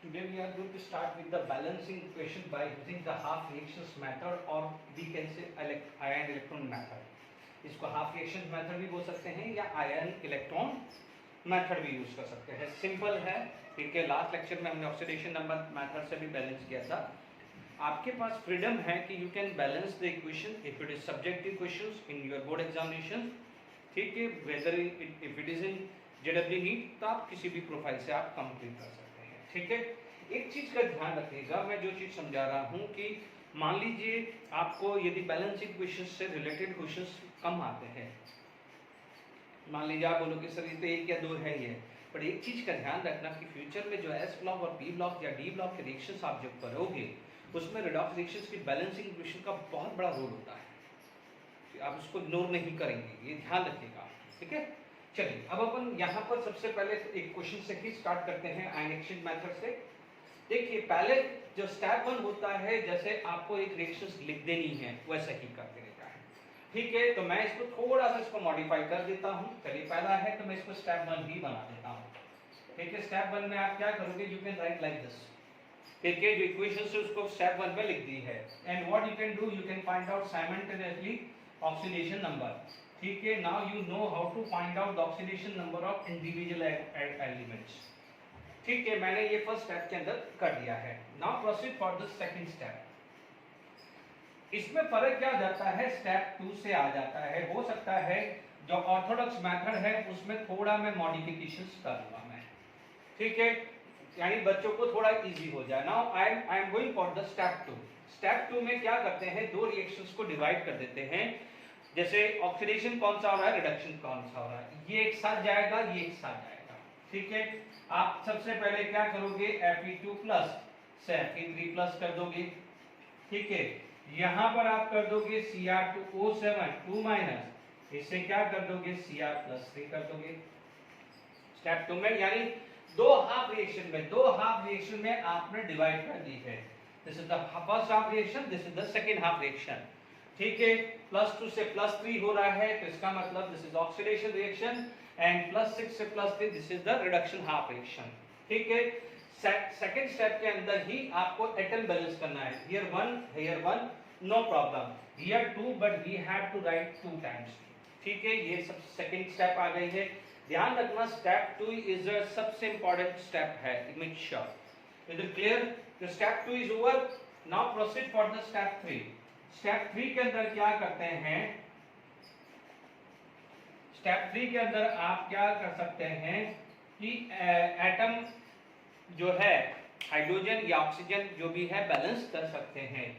Today we are going to start with the balancing equation by using the half reactions method or we can say ion electron method. इसको half reaction method भी बोल सकते हैं या ion electron method भी use कर सकते हैं. सिंपल है, ठीक है. लास्ट लेक्चर में हमने ऑक्सीडेशन नंबर मेथड से भी बैलेंस किया था. आपके पास फ्रीडम है कि you can balance the equation if it is subjective questions in your board examination. ठीक है, whether if it is in JW NEET तो आप किसी भी प्रोफाइल से आप कंप्लीट कर सकते हैं. ठीक है, एक चीज का ध्यान रखिएगा, मैं जो चीज समझा रहा हूँ कि मान लीजिए आपको यदि बैलेंसिंग क्वेश्चन से रिलेटेड क्वेश्चंस कम आते हैं, मान लीजिए आप बोलोगे सर ये तो एक या दो है ये, पर एक चीज का ध्यान रखना कि फ्यूचर में जो एस ब्लॉक और पी ब्लॉक या डी ब्लॉक के रिएक्शंस आप जब करोगे उसमें रिडॉक्स रिएक्शंस की बैलेंसिंग इक्वेशन का बहुत बड़ा रोल होता है. आप उसको इग्नोर नहीं करेंगे, ये ध्यान रखिएगा. ठीक है, चलिए अब अपन यहाँ पर सबसे पहले एक क्वेश्चन से ही स्टार्ट करते हैं आयन एक्सचेंज मेथड से. देखिए पहले जो स्टेप 1 होता है, जैसे आपको एक रिएक्शंस लिख देनी है वैसा ही कर देगा है. ठीक है, तो मैं इसको थोड़ा सा इसको मॉडिफाई कर देता हूँ. चलिए पहला है तो मैं इसको स्टेप 1 ही बना देता हूँ. ठीक है, स्टेप 1 में आप क्या करोगे, you can right like this. ठीक है, जो इक्वेशन है उसको स्टेप 1 में लिख दी है. And what you can do, you can find out simultaneously oxidation number. ठीक है, now you know how to find out the oxidation number of individual elements. ठीक है, मैंने ये फर्स्ट स्टेप के अंदर कर दिया है. Now proceed for the second step. इसमें फर्क क्या जाता है, स्टेप 2 से आ जाता है. हो सकता है जो ऑर्थोडॉक्स मेथड है उसमें थोड़ा मैं मॉडिफिकेशंस करूंगा मैं. ठीक है, यानी बच्चों को थोड़ा इजी हो जाए. Now I am going for the step 2. Step 2 में क्या करते हैं, दो रिएक्शंस को डिवाइड कर देते हैं. जैसे ऑक्सीडेशन कौन सा हो रहा है, रिडक्शन कौन सा हो रहा है, ये एक साथ जाएगा, ये एक साथ जाएगा. ठीक है, आप सबसे पहले क्या करोगे, Fe2 प्लस से Fe3 प्लस कर दोगे. ठीक है, यहां पर आप कर दोगे Cr2O7 2 माइनस, इससे क्या कर दोगे Cr प्लस 3 कर दोगे स्टेप 2 में. यानी दो हाफ रिएक्शन में आपने डिवाइड कर दी है. This is the first half reaction, this is the second half reaction. ठीक है, +2 से +3 हो रहा है तो इसका मतलब this is oxidation reaction and +6 से +3 this is the reduction half reaction. ठीक है, सेकंड स्टेप के अंदर ही आपको एटम बैलेंस करना है. Here 1 no problem, here 2 but we have to write 2 times. ठीक है, ये सब सेकंड स्टेप आ गई है. ध्यान रखना स्टेप 2 इज द सबसे इंपॉर्टेंट स्टेप है. Make sure is it clear. The step 2 is over. Now proceed for the step 3. Step 3 के अंदर क्या करते हैं, स्टेप 3 के अंदर आप क्या कर सकते हैं कि एटम जो है हाइड्रोजन या ऑक्सीजन जो भी है बैलेंस कर सकते हैं.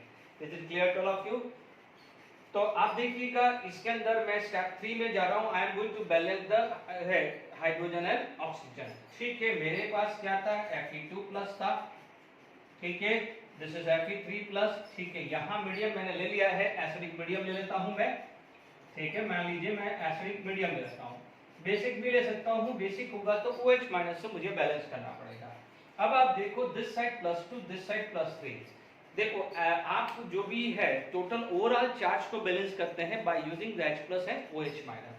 Is it clear to all of you. तो आप देखिएगा इसके अंदर मैं स्टेप 3 में जा रहा हूं. I am going to balance the hydrogen and oxygen. ठीक है, मेरे पास क्या था, Fe2 प्लस था. ठीक है, दिस इज Fe3 प्लस. ठीक है, यहाँ मीडियम मैंने ले लिया है, एसिडिक मीडियम ले लेता हूं मैं. ठीक है, मान लीजिए मैं एसिडिक मीडियम ले लेता हूं. बेसिक भी ले सकता हूं, बेसिक होगा तो OH माइनस से मुझे बैलेंस करना पड़ेगा. अब आप देखो दिस साइड +2 दिस साइड +3. देखो आप जो भी है टोटल ओवरऑल चार्ज को बैलेंस करते हैं bye using the H plus and OH minus.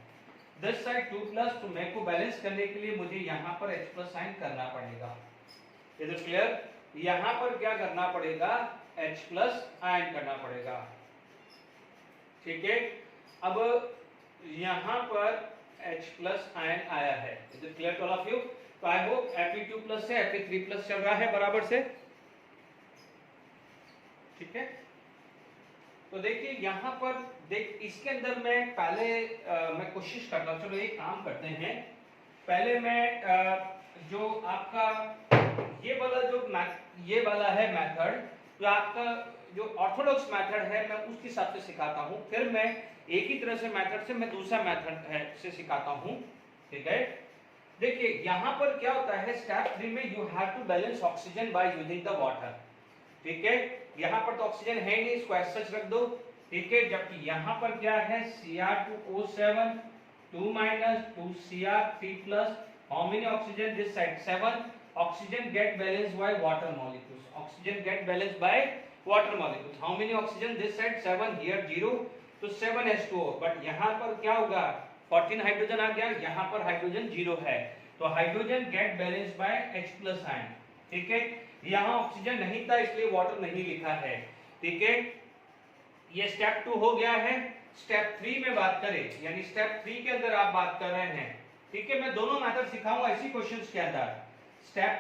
This side 2 plus, तो मेरे को बैलेंस करने के लिए मुझे यहाँ पर H प्लस साइन करना पड़ेगा. Is it clear. यहाँ पर क्या करना पड़ेगा, H प्लस आयन करना पड़ेगा. ठीक है, अब यहाँ पर H प्लस आयन आया है. Is it clear to all of you. तो आई होप Fe2 प्लस से Fe3 प्लस चल रहा है बराबर से. ठीक है, तो देखिए यहाँ पर देख इसके अंदर मैं पहले मैं कोशिश करता हूँ. चलो एक काम करते हैं, पहले मैं जो आपका ये वाला है मेथड, तो आपका जो ऑर्थोडॉक्स मेथड है मैं उसके हिसाब से सिखाता हूँ. फिर मैं एक ही तरह से मेथड से मैं दूसरा मेथड है से सिखाता हूँ. ठीक है, देखिए यहाँ पर क्या होता है, स्टेप 3 में you have to balance oxygen by using the water. ठीक है, यहाँ पर तो ऑक्सीजन है नहीं, इसको एज सच रख दो. ठीक है, जबकि यहाँ पर क्या है, Cr2O7 2 minus 2Cr3 plus. How many oxygen, this side 7. Oxygen get balanced by water molecules. Oxygen get balanced by water molecules. How many oxygen, this side 7, here 0, तो 7H2O. बट यहाँ पर क्या होगा, 14 हाइड्रोजन आ गया, यहाँ पर हाइड्रोजन 0 है, तो hydrogen get balanced by H plus ion. ठीक है, यहाँ ऑक्सीजन नहीं था इसलिए वाटर नहीं लिखा है, ठीक है। ये स्टेप 2 हो गया है। स्टेप 3 में बात करें, यानी स्टेप 3 के अंदर आप बात कर रहे हैं, ठीक है। मैं दोनों मेथड सिखाऊंगा इसी क्वेश्चंस के अंदर। स्टेप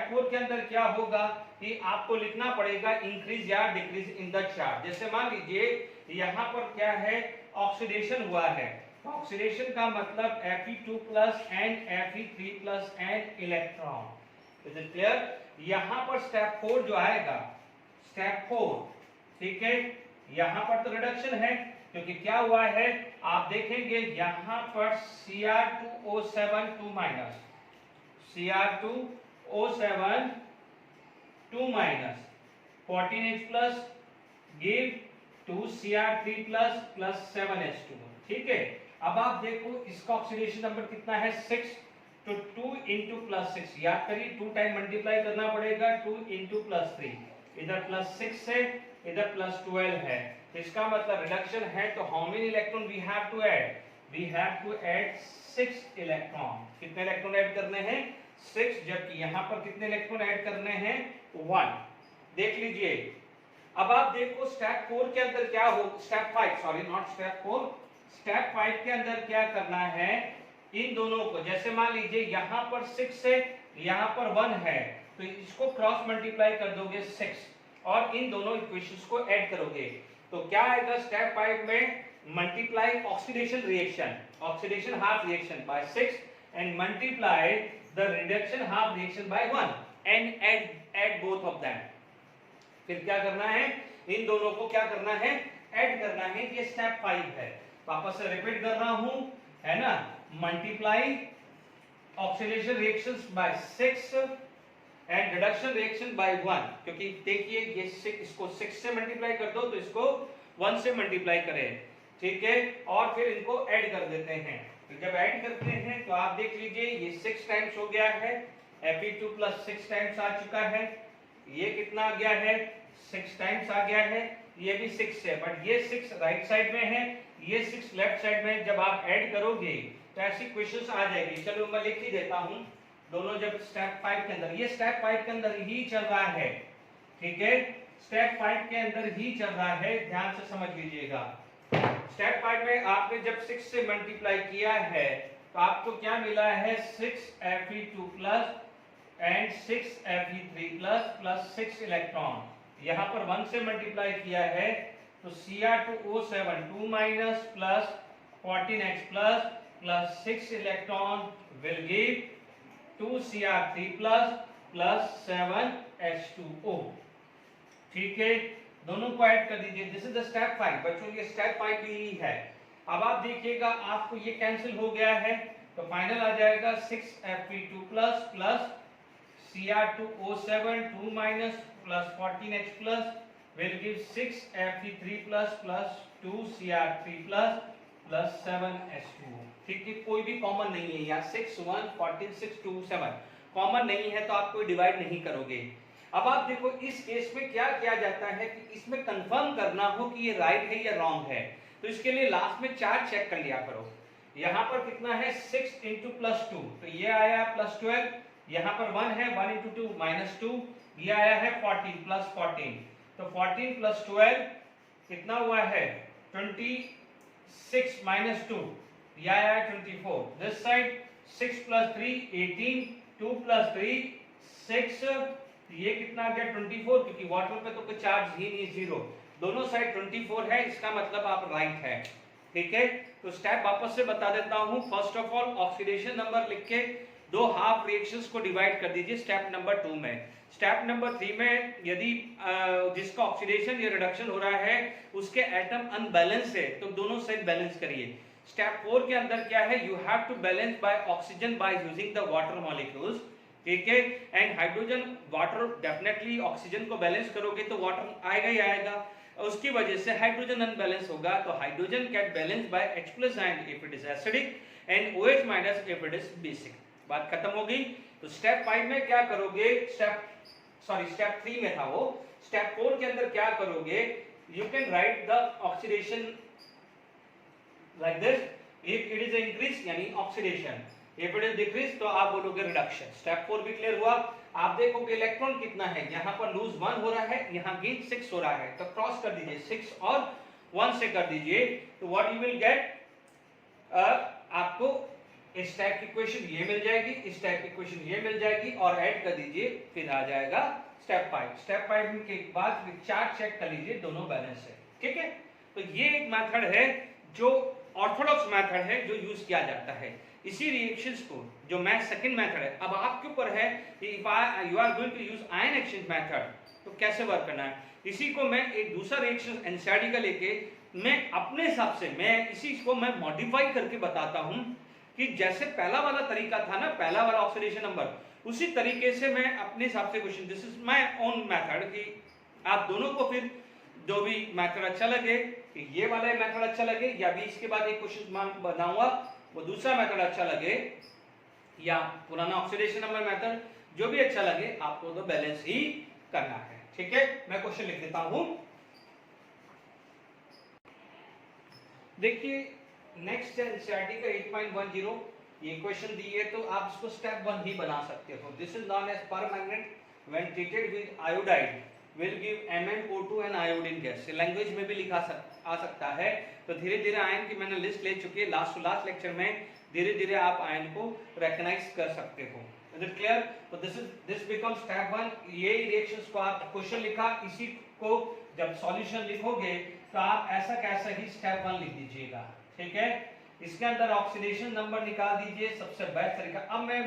4 के अंदर क्या होगा कि आपको लिखना पड़ेगा इंक्रीज या डिक्रीज इन द चार्ज। जैसे मान लीजिए यहाँ पर क्या है, ऑक्सीडेशन हुआ है। ऑक्सीडेशन का मतलब Fe2+ and Fe3+ and electron. Is it clear? यहाँ पर स्टेप 4 जो आएगा, स्टेप 4, ठीक है, यहाँ पर तो रिडक्शन है, क्योंकि क्या हुआ है आप देखेंगे यहाँ पर Cr2O7 2- Cr2O7 2- 14H+ give 2Cr3+ plus 7H2, ठीक है। अब आप देखो इसका ऑक्सीडेशन नंबर कितना है, 6, तो 2 into +6, याद करिए 2 टाइम मल्टीप्लाई करना पड़ेगा, 2 into +3, इधर +6 है, इधर +12 है, इसका मतलब रिडक्शन है। तो how many electron we have to add? We have to add 6 electron. कितने इलेक्ट्रॉन ऐड करने हैं? 6, जबकि यहाँ पर कितने इलेक्ट्रॉन ऐड करने हैं? 1। देख लीजिए। अब आप देखो स्टेप 4 के अंदर क्या हो, step 5, sorry not step 4, step 5 के अंदर क्या करना है, इन दोनों को, जैसे मान लीजिए यहाँ पर 6 है, यहाँ पर 1 है, तो इसको क्रॉस मल्टीप्लाई कर दोगे 6 और इन दोनों इक्वेशंस को ऐड करोगे तो क्या आएगा स्टेप 5 में, multiply oxidation reaction, oxidation half reaction by 6 and multiply the reduction half reaction by 1 and add both of them. फिर क्या करना है, इन दोनों को क्या करना है, ऐड करना है। ये स्टेप 5 है। वापस से रिपीट कर रहा हूं, है ना, multiply oxidation reactions by 6 and reduction reaction by 1, क्योंकि देखिए ये 6, इसको 6 से मल्टीप्लाई कर दो तो इसको 1 से मल्टीप्लाई करें, ठीक है, और फिर इनको ऐड कर देते हैं। तो जब ऐड करते हैं तो आप देख लीजिए ये 6 टाइम्स हो गया है, Fe2+ 6 टाइम्स आ चुका है, ये कितना आ गया है, 6 टाइम्स आ गया है, ये भी 6 है, बट ये 6 राइट साइड में है, ये 6 लेफ्ट साइड में। जब आप ऐड करोगे तो ऐसी क्वेश्चंस आ जाएगी। चलो मैं लिख ही देता हूं दोनों, जब स्टेप 5 के अंदर, ये स्टेप 5 के अंदर ही चल रहा है, ठीक है, स्टेप 5 के अंदर ही चल रहा है, ध्यान से समझ लीजिएगा। स्टेप 5 में आपने जब 6 से मल्टीप्लाई किया है तो आपको क्या मिला है, 6 Fe2+ and 6 Fe3+ plus 6 electron. यहाँ पर 1 से मल्टीप्लाई किया है तो Cr2O7 2- plus 14H+ plus 6 electron will give 2Cr3+ plus 7H2O, ठीक है। दोनों को ऐड कर दीजिए। दिस इज द स्टेप 5 बच्चों, ये स्टेप 5 ही है। अब आप देखिएगा आपको ये कैंसिल हो गया है तो फाइनल आ जाएगा 6 Fe2+ plus Cr2O7 2- plus 14H+ will give 6 Fe3+ plus 2 Cr3+ plus 7H2O, ठीक है। कोई भी कॉमन नहीं है यहाँ, 6 1 14 6 2 7 कॉमन नहीं है तो आप कोई डिवाइड नहीं करोगे। अब आप देखो इस केस में क्या किया जाता है कि इसमें कंफर्म करना हो कि ये राइट है या रॉन्ग है, तो इसके लिए लास्ट में 4 चेक कर लिया करो। यहाँ पर कितना है, 6 into +2, तो ये आया +12, यहाँ पर 1 है, 1 into 2 -2, ये आया है 14 प्लस 14, तो 14 प्लस 12 कितना हुआ है, 26 -2, ये आया है 24। दिस साइड 6 + 3 18, 2 + 3 6, ये कितना आ गया 24, क्योंकि वाटर पे तो कोई चार्ज ही नहीं, 0, दोनों साइड 24 है, इसका मतलब आप राइट है, ठीक है। तो स्टेप वापस से बता देता हूं। First of all oxidation number लिख के दो हाफ रिएक्शंस को डिवाइड कर दीजिए स्टेप नंबर 2 में। स्टेप नंबर 3 में यदि जिसका ऑक्सीडेशन या रिडक्शन हो रहा है उसके एटम अनबैलेंस है तो दोनों साइड बैलेंस करिए। स्टेप 4 के अंदर क्या है, you have to balance by oxygen by using the water molecules, ठीक है, and hydrogen water, definitely oxygen को बैलेंस करोगे तो वाटर आएगा ही आएगा, उसकी वजह से हाइड्रोजन अनबैलेंस होगा, तो hydrogen get balance by H+ ion if it is acidic and OH- if it is basic. बात खत्म होगी। तो स्टेप 5 में क्या करोगे, स्टेप 3 में था वो, स्टेप 4 के अंदर क्या करोगे, you can write the oxidation like this, if it is increase यानी oxidation, if it is decrease तो आप बोलोगे रिडक्शन। स्टेप 4 भी क्लियर हुआ। आप देखोगे इलेक्ट्रॉन कितना है, यहाँ पर लूज 1 हो रहा है, यहाँ गेन 6 हो रहा है, तो क्रॉस कर दीजिए 6 और 1 से कर दीजिए, तो व्हाट यू विल गेट, आपको इस टाइप की इक्वेशन ये मिल जाएगी, इस टाइप की इक्वेशन ये मिल जाएगी, और ऐड कर दीजिए, फिर आ जाएगा स्टेप 5। स्टेप 5 के बाद चार्ट चेक कर लीजिए, दोनों बैलेंस है, ठीक है। तो ये एक मेथड है जो ऑर्थोडॉक्स मेथड है, जो यूज किया जाता है। इसी रिएक्शंस को जो सेकंड मेथड है, अब आपके ऊपर है कि you are going to use ion exchange method, तो कैसे वर्क करना है। इसी को मैं एक दूसरा रिएक्शन एनसीईआरटी का लेके मैं अपने हिसाब से इसी को मैं मॉडिफाई करके बताता हूं कि जैसे पहला वाला तरीका था ना, पहला वाला ऑक्सीडेशन नंबर, उसी तरीके से मैं अपने हिसाब से question, this is my own method, कि आप दोनों को फिर जो भी मेथड अच्छा लगे, कि ये वाला मेथड अच्छा लगे, या भी इसके बाद एक क्वेश्चन बनाऊंगा वो दूसरा मेथड अच्छा लगे, या पुराना ऑक्सीडेशन नंबर मेथड, जो भी अच्छा लगे, आपको तो बैलेंस ही करना है, ठीक है। मैं क्वेश्चन लिख देता हूं, देखिए नेक्स्ट है एनसीईआरटी का 8.10, ये क्वेश्चन दिए तो आप इसको स्टेप 1 ही बना सकते हो। This is known as permanganate when treated with iodide will give MnO2 and iodine gas. Language में भी लिखा आ सकता है। तो धीरे धीरे आयन की मैंने लिस्ट ले चुकी है, लास्ट टू लास्ट लेक्चर में धीरे धीरे आप आयन को रिकॉग्नाइज कर सकते हो। Is it clear? तो दिस बिकम्स स्टेप 1। ये रिएक्शंस को आप क्वेश्चन लिखा, इसी को जब सॉल्यूशन लिखोगे तो आप ऐसा कैसा ही स्टेप 1 लिख दीजिएगा, ठीक है। इसके अंदर ऑक्सीडेशन नंबर निकाल दीजिए, सबसे बेस्ट तरीका। अब मैं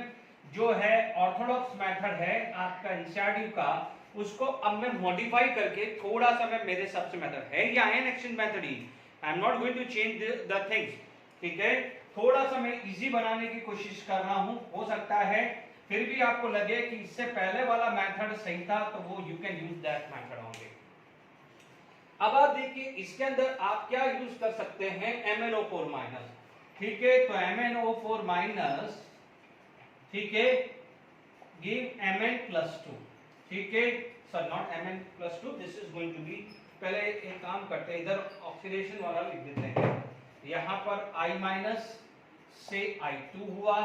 जो है ऑर्थोडॉक्स मेथड है आपका एनसीईआरटी का, उसको अब मैं मॉडिफाई करके थोड़ा सा मैं मेरे हिसाब से मेथड है ये आयन एक्सचेंज मेथड ही, I am not going to change the things, ठीक है। थोड़ा सा मैं इजी बनाने की कोशिश कर रहा हूं, हो सकता है फिर भी आपको लगे कि इससे पहले वाला मेथड सही था, तो वो you can use that method only. अब आप देखिए इसके अंदर आप क्या यूज कर सकते हैं, MnO4-, ठीक है। तो MnO4-, ठीक है, गिव Mn+2, ठीक है। Sir not Mn+2, this is going to be, पहले एक काम करते हैं, इधर ऑक्सीडेशन वाला लिख देते हैं, यहां पर I- से I2 हुआ,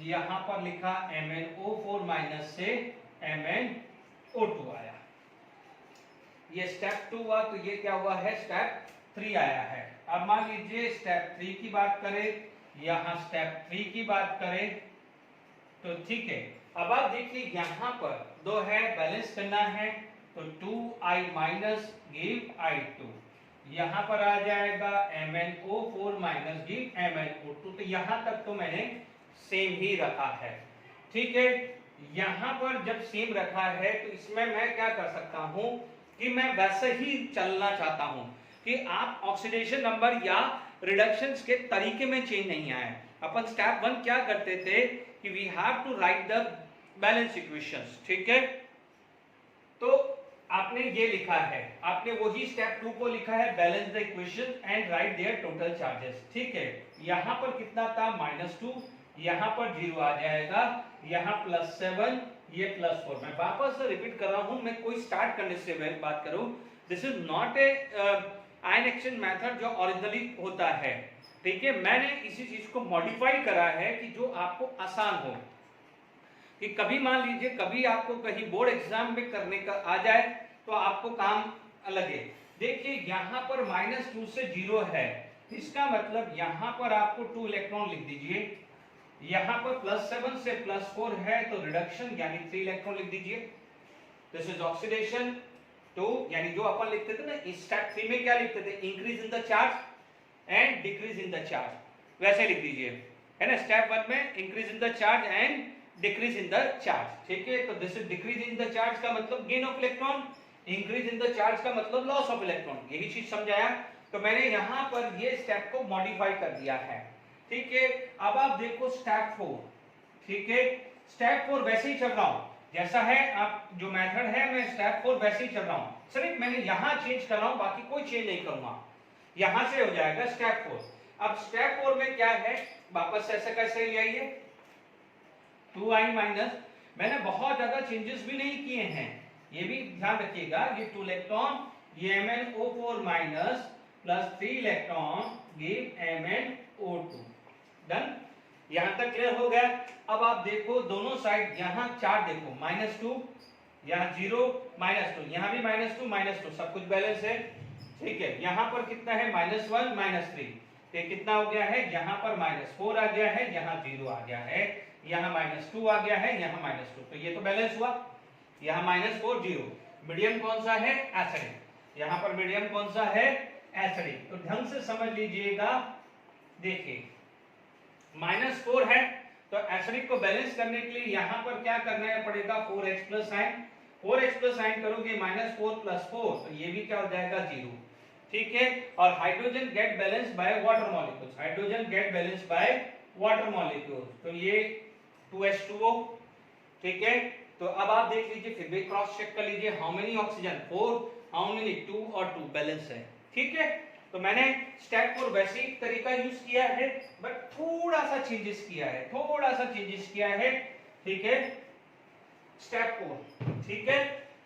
यहां पर लिखा MnO4- से MnO2 आया, ये स्टेप 2 हुआ, तो ये क्या हुआ है, स्टेप 3 आया है। अब मान लीजिए स्टेप 3 की बात करें, यहां स्टेप 3 की बात करें, तो ठीक है। अब आप देखिए यहां पर दो है, बैलेंस करना है, तो 2I- गिव I2, यहां पर आ जाएगा MnO4- गिव MnO2, तो यहां तक तो मैंने सेम ही रखा है, ठीक है। यहां पर जब सेम रखा है तो इसमें मैं क्या कर सकता हूं कि मैं वैसे ही चलना चाहता हूं कि आप ऑक्सीडेशन नंबर या रिडक्शंस के तरीके में चेंज नहीं आए। अपन स्टेप 1 क्या करते थे कि we have to write the balance equations, ठीक है। तो आपने ये लिखा है, आपने वही स्टेप 2 को लिखा है, balance the equation and write their total charges, ठीक है। यहां पर कितना था, -2, यहां पर 0 आ जाएगा, यहां +7, ये +4। मैं वापस रिपीट कर रहा हूं, मैं कोई स्टार्ट करने से पहले बात करूं, this is not a ion exchange method जो ओरिजिनली होता है, ठीक है। मैंने इसी चीज को मॉडिफाई करा है कि जो आपको आसान हो, कि कभी मान लीजिए कभी आपको कहीं बोर्ड एग्जाम में करने का आ जाए तो आपको काम अलग है। देखिए यहां पर -2 से 0 है, इसका मतलब यहां पर आपको 2 इलेक्ट्रॉन लिख दीजिए, यहां पर +7 से +4 है तो रिडक्शन यानी 3 इलेक्ट्रॉन लिख दीजिए। दिस इज ऑक्सीडेशन 2, यानी जो अपन लिखते थे ना स्टेप 3 में, क्या लिखते थे, increase in the charge and decrease in the charge, वैसे लिख दीजिए, है ना। स्टेप 1 में increase in the charge and decrease in the charge, ठीक है। तो this is decrease in the charge का मतलब gain of electron, increase in the charge का मतलब लॉस ऑफ इलेक्ट्रॉन, यही चीज समझाया। तो मैंने यहां पर ये स्टेप को मॉडिफाई कर दिया है, ठीक है। अब आप देखो स्टेप 4, ठीक है। स्टेप 4 वैसे ही चल रहा हूं जैसा है, आप जो मेथड है मैं स्टेप 4 वैसे ही चल रहा हूं, सिर्फ मैंने यहां चेंज कर रहा हूं, बाकी कोई चेंज नहीं करूंगा, यहां से हो जाएगा स्टेप 4। अब स्टेप 4 में क्या है, वापस ऐसे कैसे ले आइए, 2I-, मैंने बहुत ज्यादा चेंजेस भी नहीं किए हैं, ये भी ध्यान रखिएगा। ये 2 इलेक्ट्रॉन, ये MnO4- +3 electron give MnO2, done. यहाँ तक क्लियर हो गया। अब आप देखो दोनों साइड, यहाँ चार्ट देखो -2, यहाँ 0 -2, यहाँ भी -2 सब कुछ बैलेंस है, ठीक है। यहाँ पर कितना है -1 -3, तो कितना हो गया है, यहाँ पर -4 आ गया है, यहाँ 0 आ गया है, यहाँ -2 आ गया है, यहाँ -2, तो ये तो बैलेंस हुआ। यहाँ -4 0, मीडियम कौन सा है, एसिडिक। यहाँ पर मीडियम कौन सा है, एसिडिक। तो ढंग से समझ लीजिएगा, देखिए -4 है तो एसिडिक को बैलेंस करने के लिए यहाँ पर क्या करना पड़ेगा, 4H plus sign, 4H plus sign करोगे -4 + 4, तो ये भी क्या हो जाएगा 0, ठीक है। और hydrogen get balance by water molecules, hydrogen get balance by water molecules, तो ये 2H2O, ठीक है। तो अब आप देख लीजिए, फिर भी क्रॉस चेक कर लीजिए, how many oxygen 4, how many 2 और 2 बैलेंस है, ठीक है। तो मैंने स्टेप 4 वैसे ही तरीका यूज किया है, बट थोड़ा सा चेंजेस किया है, थोड़ा सा चेंजेस किया है, ठीक है, स्टेप 4, ठीक है।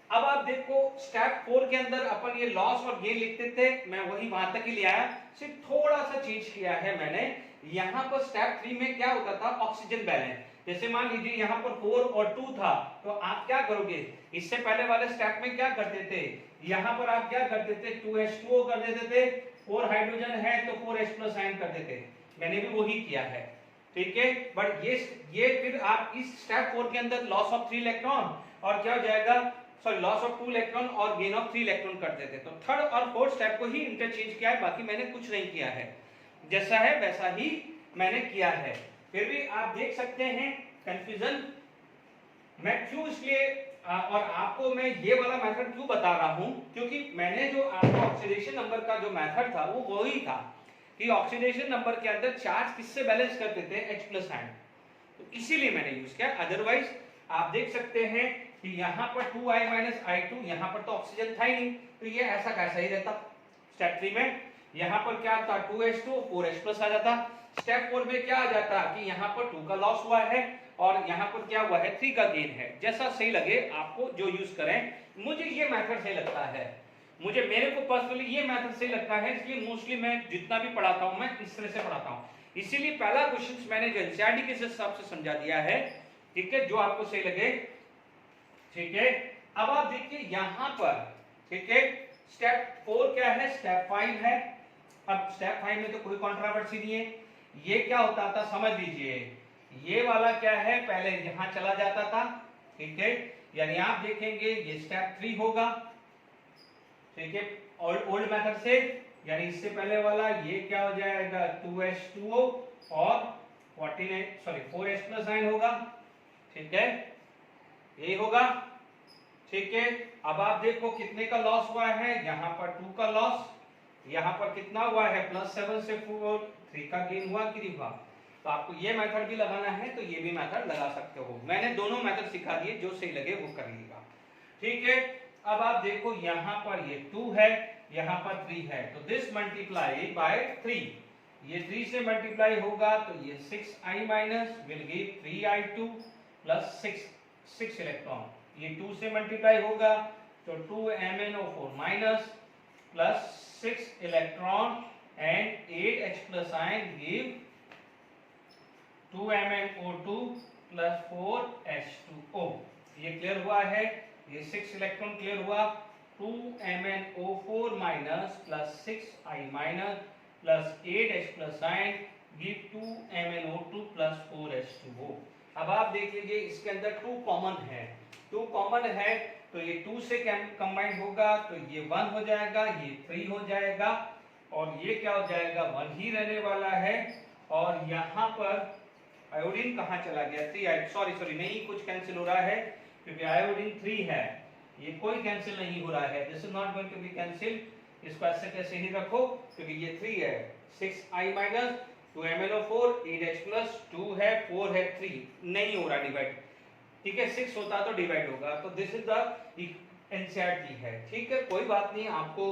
अब आप देखो स्टेप 4 के अंदर अपन ये लॉस और गेन लिखते थे, मैं वही वहां तक ही ले आया, सिर्फ थोड़ा सा चेंज किया है मैंने। यहाँ पर स्टेप 3 में क्या होता था, ऑक्सीजन बैलेंस, जैसे मान लीजिए यहाँ पर 4 और 2 था, तो आप क्या करोगे, इससे पहले वाले स्टेप में क्या करते थे, यहाँ पर आप क्या करते थे, 2H2O कर देते थे, 4 हाइड्रोजन है तो 4H प्लस साइन कर देते, मैंने भी वही किया है, ठीक है। बट ये फिर आप इस स्टेप 4 के अंदर लॉस ऑफ 3 इलेक्ट्रॉन और क्या हो जाएगा, सॉरी लॉस ऑफ 2 इलेक्ट्रॉन और गेन ऑफ 3 इलेक्ट्रॉन कर देते, तो थर्ड और फोर्थ स्टेप को ही इंटरचेंज किया है, बाकी मैंने कुछ नहीं किया है, जैसा है वैसा ही मैंने किया है। फिर भी आप देख सकते हैं कंफ्यूजन मैं क्यों इसलिए और आपको मैं ये वाला मेथड क्यों बता रहा हूं, क्योंकि मैंने जो आपको ऑक्सीडेशन नंबर का जो मेथड था वो वही था कि ऑक्सीडेशन नंबर के अंदर चार्ज किससे बैलेंस करते थे, H प्लस आयन, तो इसीलिए मैंने यूज किया। अदरवाइज आप देख सकते हैं कि यहाँ पर 2I - I2, यहाँ पर तो ऑक्सीजन था ही नहीं, तो ये ऐसा कैसा ही रहता। स्टेप 3 में यहाँ पर क्या था, 2H2 4H प्लस आ जाता। स्टेप 4 में क्या आ जाता कि यहाँ पर 2 का लॉस हुआ है और यहाँ पर क्या हुआ है, 3 का गेन है। जैसा सही लगे आपको जो यूज करें, मुझे ये मेथड सही लगता है, मेरे को पर्सनली ये मेथड सही लगता है, इसलिए मोस्टली मैं जितना भी पढ़ाता हूँ मैं इस तरह से पढ़ाता हूँ। इसीलिए पहला क्वेश्चन मैंने जो एनसीईआरटी के हिसाब से समझा दिया है, ठीक है, जो आपको सही लगे, ठीक है। अब आप देखिए यहाँ पर, ठीक है, स्टेप 4 क्या है, स्टेप 5 है। अब स्टेप 5 में तो कोई कंट्रोवर्सी नहीं है। ये क्या होता था समझ लीजिए, ये वाला क्या है, पहले यहां चला जाता था, ठीक है, यानी आप देखेंगे ये स्टेप 3 होगा, ठीक है, ओल्ड मेथड से, यानी इससे पहले वाला ये क्या हो जाएगा, 2H2O और 4H प्लस आयन होगा, ठीक है, यही होगा, ठीक है। अब आप देखो कितने का लॉस हुआ है, यहाँ पर 2 का लॉस, यहाँ पर कितना हुआ है, +7 से 4 3 का गेन हुआ कि नहीं हुआ। तो आपको ये मेथड भी लगाना है तो ये भी मेथड लगा सकते हो, मैंने दोनों मेथड सिखा दिए, जो सही लगे वो करिएगा, ठीक है। अब आप देखो यहाँ पर ये 2 है, यहाँ पर 3 है, तो दिस मल्टीप्लाई बाय 3, ये 3 से मल्टीप्लाई होगा तो ये 6I minus will give 3I2 plus 6 electron, ये 2 से मल्टीप्लाई होगा तो 2MnO4 minus plus 6 electron and 8H plus ion give 2MnO2 plus 4H2O। ये क्लियर हुआ है, ये 6 इलेक्ट्रॉन क्लियर हुआ, 2MnO4 minus plus 6I minus plus 8H plus ion give 2MnO2 plus 4H2O। अब आप देख लीजिए इसके अंदर 2 कॉमन है, 2 कॉमन है तो ये 2 से कंबाइन होगा तो ये 1 हो जाएगा, ये 3 हो जाएगा और ये क्या हो जाएगा, 1 ही रहने वाला है। और यहाँ पर आयोडीन कहाँ चला गया, 3 सॉरी नहीं, कुछ कैंसिल हो रहा है क्योंकि आयोडीन 3 है, ये कोई कैंसिल नहीं हो रहा है, this is not going to be cancel, इसको ऐसे कैसे ही रखो क्योंकि ये 3 है, 6I minus 2MnO4 8H plus 2 है 4 है 3 नहीं हो रहा डिवाइड, ठीक है, 6 होता तो डिवाइड होगा, तो दिस इज द एनसीईआरटी है, ठीक है, कोई बात नहीं। आपको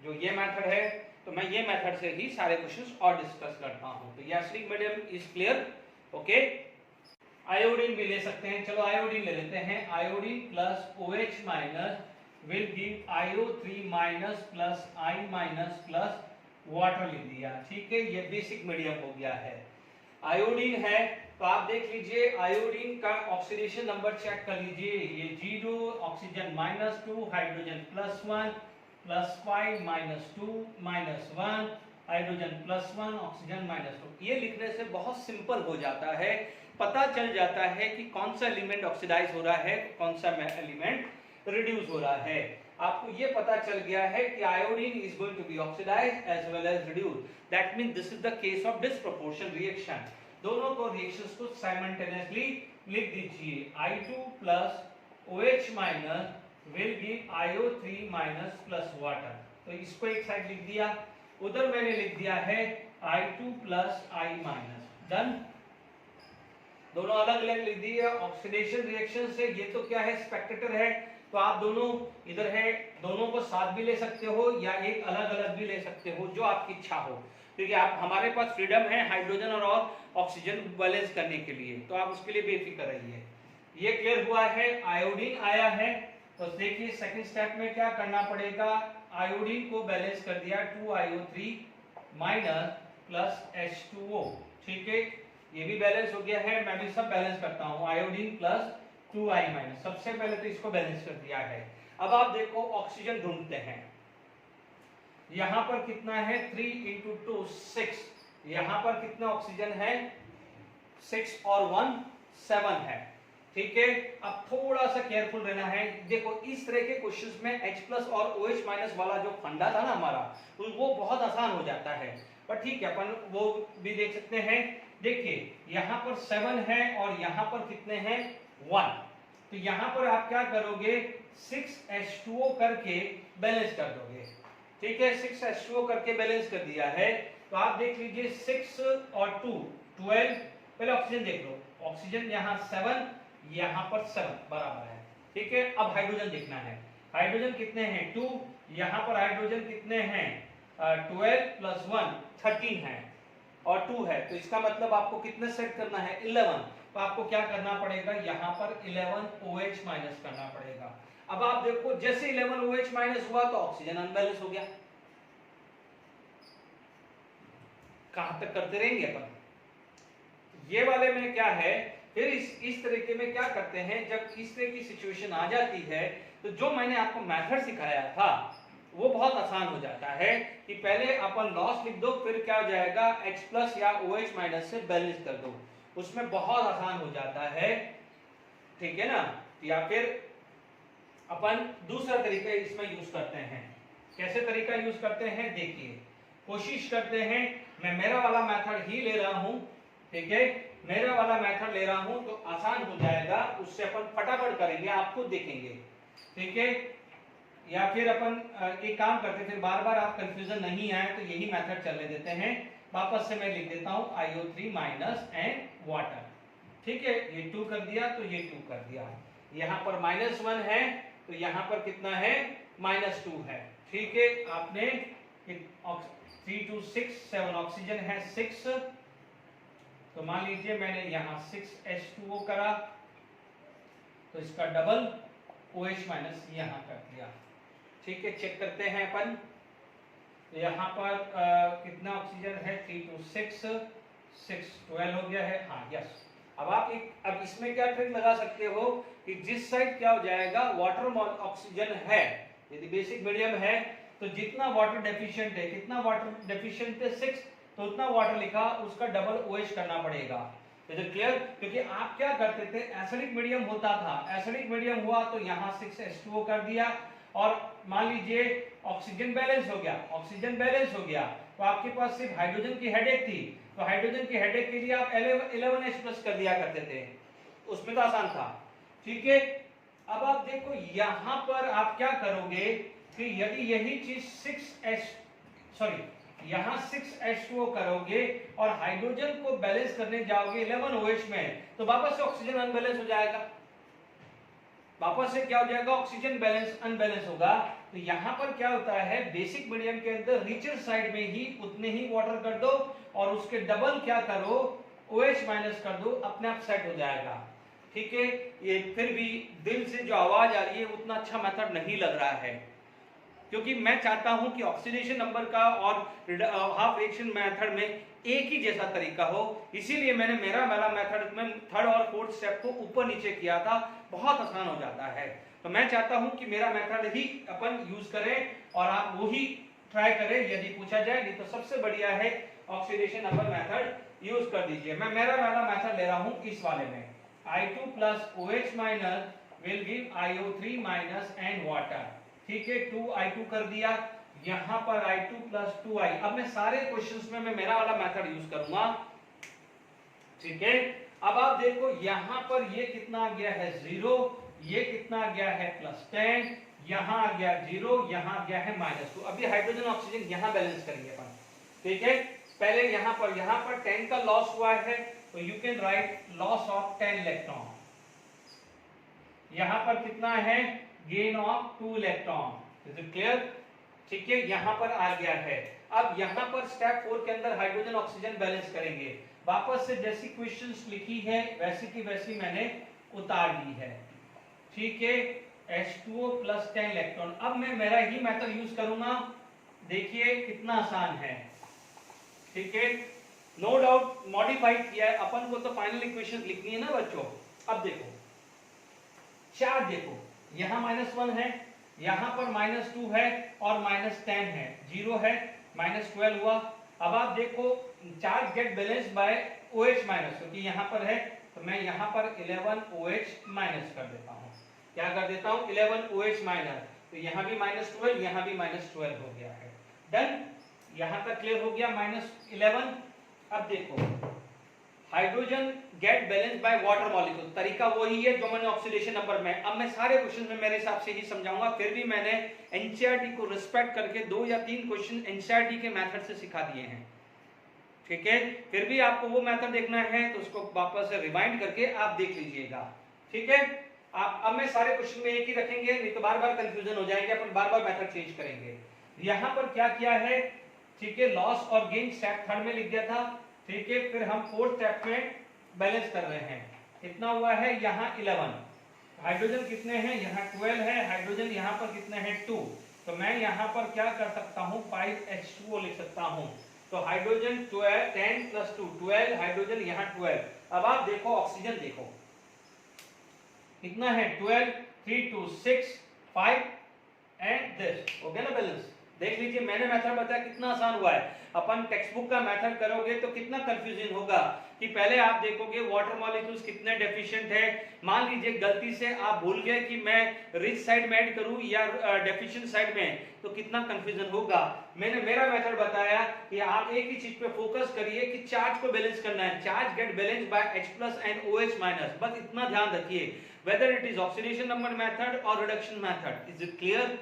जो ये मेथड है तो मैं ये मेथड से ही सारे क्वेश्चंस और डिस्कस करता हूं, तो ये acidic medium is clear, okay. Iodine भी ले सकते हैं, चलो आयोडीन ले लेते हैं, iodine plus OH minus will give IO3 minus plus I minus plus water लिख दिया, ठीक है, ये बेसिक मीडियम हो गया है। आयोडीन है तो आप देख लीजिए आयोडीन का ऑक्सीडेशन नंबर चेक कर लीजिए, ये 0, ऑक्सीजन -2, हाइड्रोजन +1, +5, -2, -1, हाइड्रोजन +1, ऑक्सीजन -2। ये लिखने से बहुत सिंपल हो जाता है, पता चल जाता है कि कौन सा एलिमेंट ऑक्सीडाइज हो रहा है, कौन सा एलिमेंट रिड्यूस हो रहा है। आपको ये पता चल गया है कि iodine is going to be oxidised as well as reduce, that means this is the case of disproportion reaction. दोनों को रिएक्शंस को साइमल्टेनियसली लिख दीजिए, I2 plus OH minus will give IO3 minus plus water। तो इसको एक side लिख दिया, उधर मैंने लिख दिया है I2 plus I minus। Done, दोनों अलग अलग लिख दिए। ऑक्सीडेशन रिएक्शन से ये तो क्या है, स्पेक्टेटर है, तो आप दोनों इधर है, दोनों को साथ भी ले सकते हो या एक अलग अलग भी ले सकते हो, जो आपकी इच्छा हो, क्योंकि आप हमारे पास फ्रीडम है हाइड्रोजन और ऑक्सीजन बैलेंस करने के लिए, तो आप उसके लिए बेफिक्र रहिए। ये क्लियर हुआ है, आयोडीन आया है, तो देखिए सेकंड स्टेप में क्या करना पड़ेगा, आयोडीन को बैलेंस कर दिया 2IO3 माइनस प्लस H2O, ठीक है, ये भी बैलेंस हो गया है। मैं भी सब बैलेंस करता हूँ, आयोडीन प्लस 2I माइनस, सबसे पहले तो इसको बैलेंस कर दिया है। अब आप देखो ऑक्सीजन ढूंढते हैं, यहां पर कितना है 3 × 2 6, यहां पर कितना ऑक्सीजन है 6 और 1 7 है, ठीक है। अब थोड़ा सा केयरफुल रहना है, देखो इस तरह के क्वेश्चंस में H+ और OH- वाला जो फंडा था ना हमारा, वो बहुत आसान हो जाता है, पर ठीक है अपन वो भी देख सकते हैं। देखिए यहाँ पर 7 है और यहाँ पर कितने हैं 1, तो यहाँ पर आप क्या करोगे 6H2O करके बैलेंस कर दोगे, ठीक है, 6H2O करके बैलेंस कर दिया है। तो आप देख लीजिए 6 और 2 12, पहले ऑक्सीजन देख लो, ऑक्सीजन यहाँ 7, यहाँ पर 7 बराबर है, ठीक है। अब हाइड्रोजन देखना है, हाइड्रोजन कितने हैं 2, यहाँ पर हाइड्रोजन कितने हैं 12 + 1 13 है और 2 है, तो इसका मतलब आपको कितने सेट करना है 11, तो आपको क्या करना पड़ेगा यहाँ पर 11 OH माइनस करना पड़ेगा। अब आप देखो जैसे 11 OH माइनस हुआ तो ऑक्सीजन अनबैलेंस हो गया, कहां तक करते रहेंगे अपन, ये वाले में क्या है, फिर इस तरीके में क्या करते हैं, जब इस तरह की सिचुएशन आ जाती है तो जो मैंने आपको मेथड सिखाया था वो बहुत आसान हो जाता है कि पहले अपन लॉस लिख दो, फिर क्या हो जाएगा H+ या OH माइनस से बैलेंस कर दो, उसमें बहुत आसान हो जाता है, ठीक है ना। या फिर अपन दूसरा तरीका इसमें यूज करते हैं, कैसे तरीका यूज करते हैं देखिए, कोशिश करते हैं, मैं मेरा वाला मेथड ही ले रहा हूं, ठीक है, मेरा वाला मेथड ले रहा हूं तो आसान हो जाएगा, उससे अपन फटाफट करेंगे, आपको देखेंगे, ठीक है। या फिर अपन एक काम करते हैं, फिर बार बार आप कंफ्यूजन नहीं आए तो यही मेथड चलने देते हैं, वापस से मैं लिख देता हूं IO3 माइनस एंड वाटर, ठीक है, ये 2 कर दिया तो ये 2 कर दिया, यहाँ पर -1 है तो यहाँ पर कितना है -2 है, ठीक है। आपने 3 2 6 7 ऑक्सीजन है 6, तो मान लीजिए मैंने यहाँ 6H2O करा तो इसका डबल OH माइनस यहाँ कर दिया, ठीक है। चेक करते हैं अपन, तो यहाँ पर कितना ऑक्सीजन है 3 2 6 6 12 हो गया है, हाँ यस। अब इसमें क्या ट्रिक लगा सकते हो कि जिस साइड क्या हो जाएगा वाटर ऑक्सीजन है, यदि बेसिक मीडियम है तो जितना वाटर डेफिशिएंट है, कितना वाटर डेफिशिएंट है 6, तो उतना वाटर लिखा, उसका डबल OH करना पड़ेगा, इज इट क्लियर। क्योंकि आप क्या करते थे, एसिडिक मीडियम होता था, एसिडिक मीडियम हुआ तो यहाँ 6H2O कर दिया, और मान लीजिए ऑक्सीजन बैलेंस हो गया, ऑक्सीजन बैलेंस हो गया तो आपके पास सिर्फ हाइड्रोजन की हेडेक थी, तो हाइड्रोजन की हेडेक के लिए आप 11H+ कर दिया करते थे, उसमें तो आसान था, ठीक है। अब आप देखो यहां पर आप क्या करोगे कि यदि यही चीज यहां 6H2O करोगे और हाइड्रोजन को बैलेंस करने जाओगे 11OH में, तो वापस से ऑक्सीजन अनबैलेंस हो जाएगा, वापस से क्या हो जाएगा ऑक्सीजन बैलेंस अनबैलेंस होगा। तो यहाँ पर क्या होता है, बेसिक मीडियम के अंदर रिचर साइड में ही उतने ही वाटर कर दो और उसके डबल क्या करो OH माइनस कर दो, अपने आप सेट हो जाएगा, ठीक है। ये फिर भी दिल से जो आवाज आ रही है उतना अच्छा मेथड नहीं लग रहा है, क्योंकि मैं चाहता हूं कि ऑक्सीडेशन नंबर का और हाफ रिएक्शन मेथड में एक ही जैसा तरीका हो, इसीलिए मैंने मेरा वाला मेथड में थर्ड और फोर्थ स्टेप को ऊपर नीचे किया था, बहुत आसान हो जाता है। तो मैं चाहता हूं कि मेरा मेथड ही अपन यूज करें और आप वही ट्राई करें यदि पूछा जाए, नहीं तो सबसे बढ़िया है ऑक्सीडेशन नंबर मेथड यूज कर दीजिए। मैं मेरा वाला मेथड ले रहा हूं इस वाले में, I2 plus OH minus will give IO3 minus and water. ठीक है, 2I2 कर दिया, यहां पर I2 प्लस 2I। अब मैं सारे क्वेश्चंस में मैं मेरा वाला मेथड यूज करूंगा। ठीक है, अब आप देखो यहां पर ये कितना आ गया है 0, ये कितना आ गया है +10, यहां आ गया 0, यहां आ गया है -2। अभी हाइड्रोजन ऑक्सीजन यहां बैलेंस करेंगे अपन। ठीक है, पहले यहां पर 10 का लॉस हुआ है, तो you can right loss of 10 electron. यहां पर कितना है, gain of 2 electron. Is it clear? ठीक है, यहां पर आ गया है। अब यहां पर स्टेप 4 के अंदर हाइड्रोजन ऑक्सीजन बैलेंस करेंगे। वापस से जैसी क्वेश्चंस लिखी है वैसी की वैसी मैंने उतार ली है। ठीक है, H2O प्लस 10 इलेक्ट्रॉन। अब मैं मेरा ही मेथड यूज करूंगा, देखिए कितना आसान है। ठीक है, नो डाउट मॉडिफाइड किया है अपन को, तो फाइनल इक्वेशन लिखनी है ना बच्चों। अब देखो चार्ज, देखो यहां -1 है, यहां पर -2 है और -10 है, 0 है, -12 हुआ। अब आप देखो charge get balance by OH minus, क्योंकि यहां पर है तो मैं यहां पर 11 OH माइनस कर देता हूं। क्या कर देता हूं, 11 OH माइनस, तो यहां भी -12, यहां भी -12 हो गया है। डन, यहां तक क्लियर हो गया, -11। अब देखो hydrogen get balance by water molecule, तरीका वही है जो मैंने ऑक्सीडेशन नंबर में। अब मैं सारे क्वेश्चन में मेरे हिसाब से ही समझाऊंगा, फिर भी मैंने एनसीईआरटी को रिस्पेक्ट करके 2 या 3 क्वेश्चन एनसीईआरटी के मेथड से सिखा दिए हैं। ठीक है, फिर भी आपको वो मेथड देखना है तो उसको वापस से रिवाइंड करके आप देख लीजिएगा। ठीक है, आप अब मैं सारे क्वेश्चन में एक ही रखेंगे, नहीं तो बार बार कंफ्यूजन हो जाएंगे, अपन बार बार मेथड चेंज करेंगे। यहां पर क्या किया है, ठीक है, लॉस और गेन स्टेप 3 में लिख दिया था। ठीक है, फिर हम 4th स्टेप में बैलेंस कर रहे हैं। कितना हुआ है, यहाँ 11, हाइड्रोजन कितने हैं, यहाँ 12 है, हाइड्रोजन यहाँ पर कितने हैं 2, तो मैं यहाँ पर क्या कर सकता हूँ 5H2O लिख सकता हूँ। तो हाइड्रोजन 12, 10 प्लस 2 12, हाइड्रोजन यहाँ 12। अब आप देखो ऑक्सीजन, देखो कितना है 12, 3 2 6 5 एंड दिस हो गया ना बैलेंस। देख लीजिए मैंने मेथड बताया कितना आसान हुआ है। अपन टेक्स्ट बुक का मेथड करोगे तो कितना कंफ्यूजन होगा कि पहले आप देखोगे वाटर मॉलिक्यूल्स कितने डेफिशिएंट है। मान लीजिए गलती से आप भूल गए कि मैं रिच साइड में ऐड करूं या डेफिशिएंट साइड में, तो कितना कंफ्यूजन होगा। मैंने मेरा मेथड बताया कि आप एक ही चीज पे फोकस करिए कि चार्ज को बैलेंस करना है। Charge get balance by H+ and OH-, बस इतना ध्यान रखिए, whether it is oxidation number method और reduction method. Is it clear?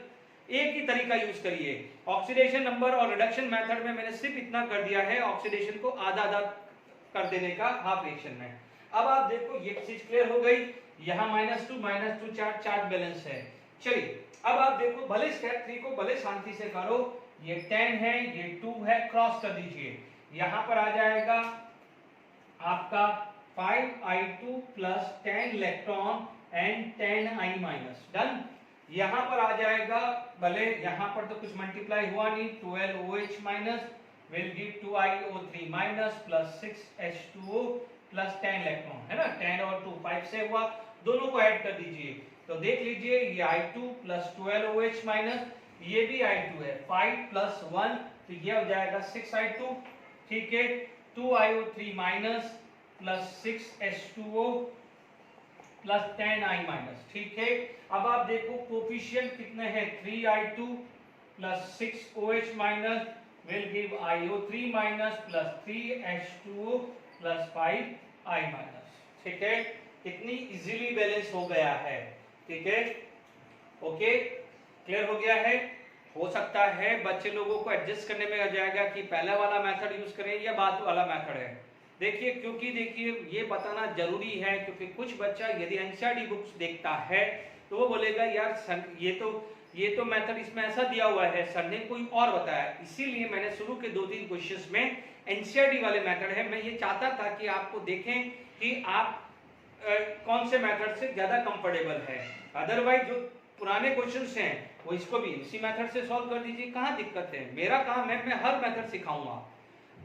एक ही तरीका यूज करिए। ऑक्सीडेशन नंबर और रिडक्शन मेथड में मैंने सिर्फ इतना कर दिया है, ऑक्सीडेशन को आधा आधा कर देने का हाफ रिएक्शन में। अब आप देखो ये चीज क्लियर हो गई, यहाँ -2 चार्ज बैलेंस है। चलिए अब आप देखो, भले स्टेप 3 को भले शांति से करो, ये 10 है, ये 2 है, क्रॉस कर दीजिए। यहां पर आ जाएगा आपका 5I2 plus 10 electron and 10I-। Done. यहां पर आ जाएगा, भले यहां पर तो कुछ मल्टीप्लाई हुआ नहीं, 12 OH minus will give 2IO3 minus plus 6H2O plus 10 electron, है ना, 10 और 2 5 से हुआ, दोनों को ऐड कर दीजिए। तो देख लीजिए ये I2 प्लस 12 OH माइनस, ये भी I2 है, 5 प्लस 1 तो ये हो जाएगा 6I2। ठीक है, 2IO3 minus plus 6H2O plus 10I-। ठीक है, अब आप देखो कोफिशिएंट कितने हैं, 3I2 plus 6OH minus will give IO3 minus plus 3H2O plus 5I-। ठीक है, कितनी इजीली बैलेंस हो गया है। ठीक है, ओके, क्लियर हो गया है। हो सकता है बच्चे लोगों को एडजस्ट करने में आ जाएगा कि पहला वाला मेथड यूज करें या बाद वाला मेथड है। देखिए, क्योंकि देखिए ये बताना जरूरी है, क्योंकि कुछ बच्चा यदि एनसीईआरटी बुक्स देखता है तो वो बोलेगा यार सर ये तो मेथड इसमें ऐसा दिया हुआ है, सर ने कोई और बताया। इसीलिए मैंने शुरू के 2-3 क्वेश्चंस में एनसीईआरटी वाले मेथड है। मैं ये चाहता था कि आपको देखें कि आप कौन से मेथड से ज्यादा कंफर्टेबल है। अदरवाइज जो पुराने क्वेश्चंस हैं वो इसको भी इसी मेथड से सॉल्व कर दीजिए, कहाँ दिक्कत है। मेरा काम है मैं हर मेथड सिखाऊंगा,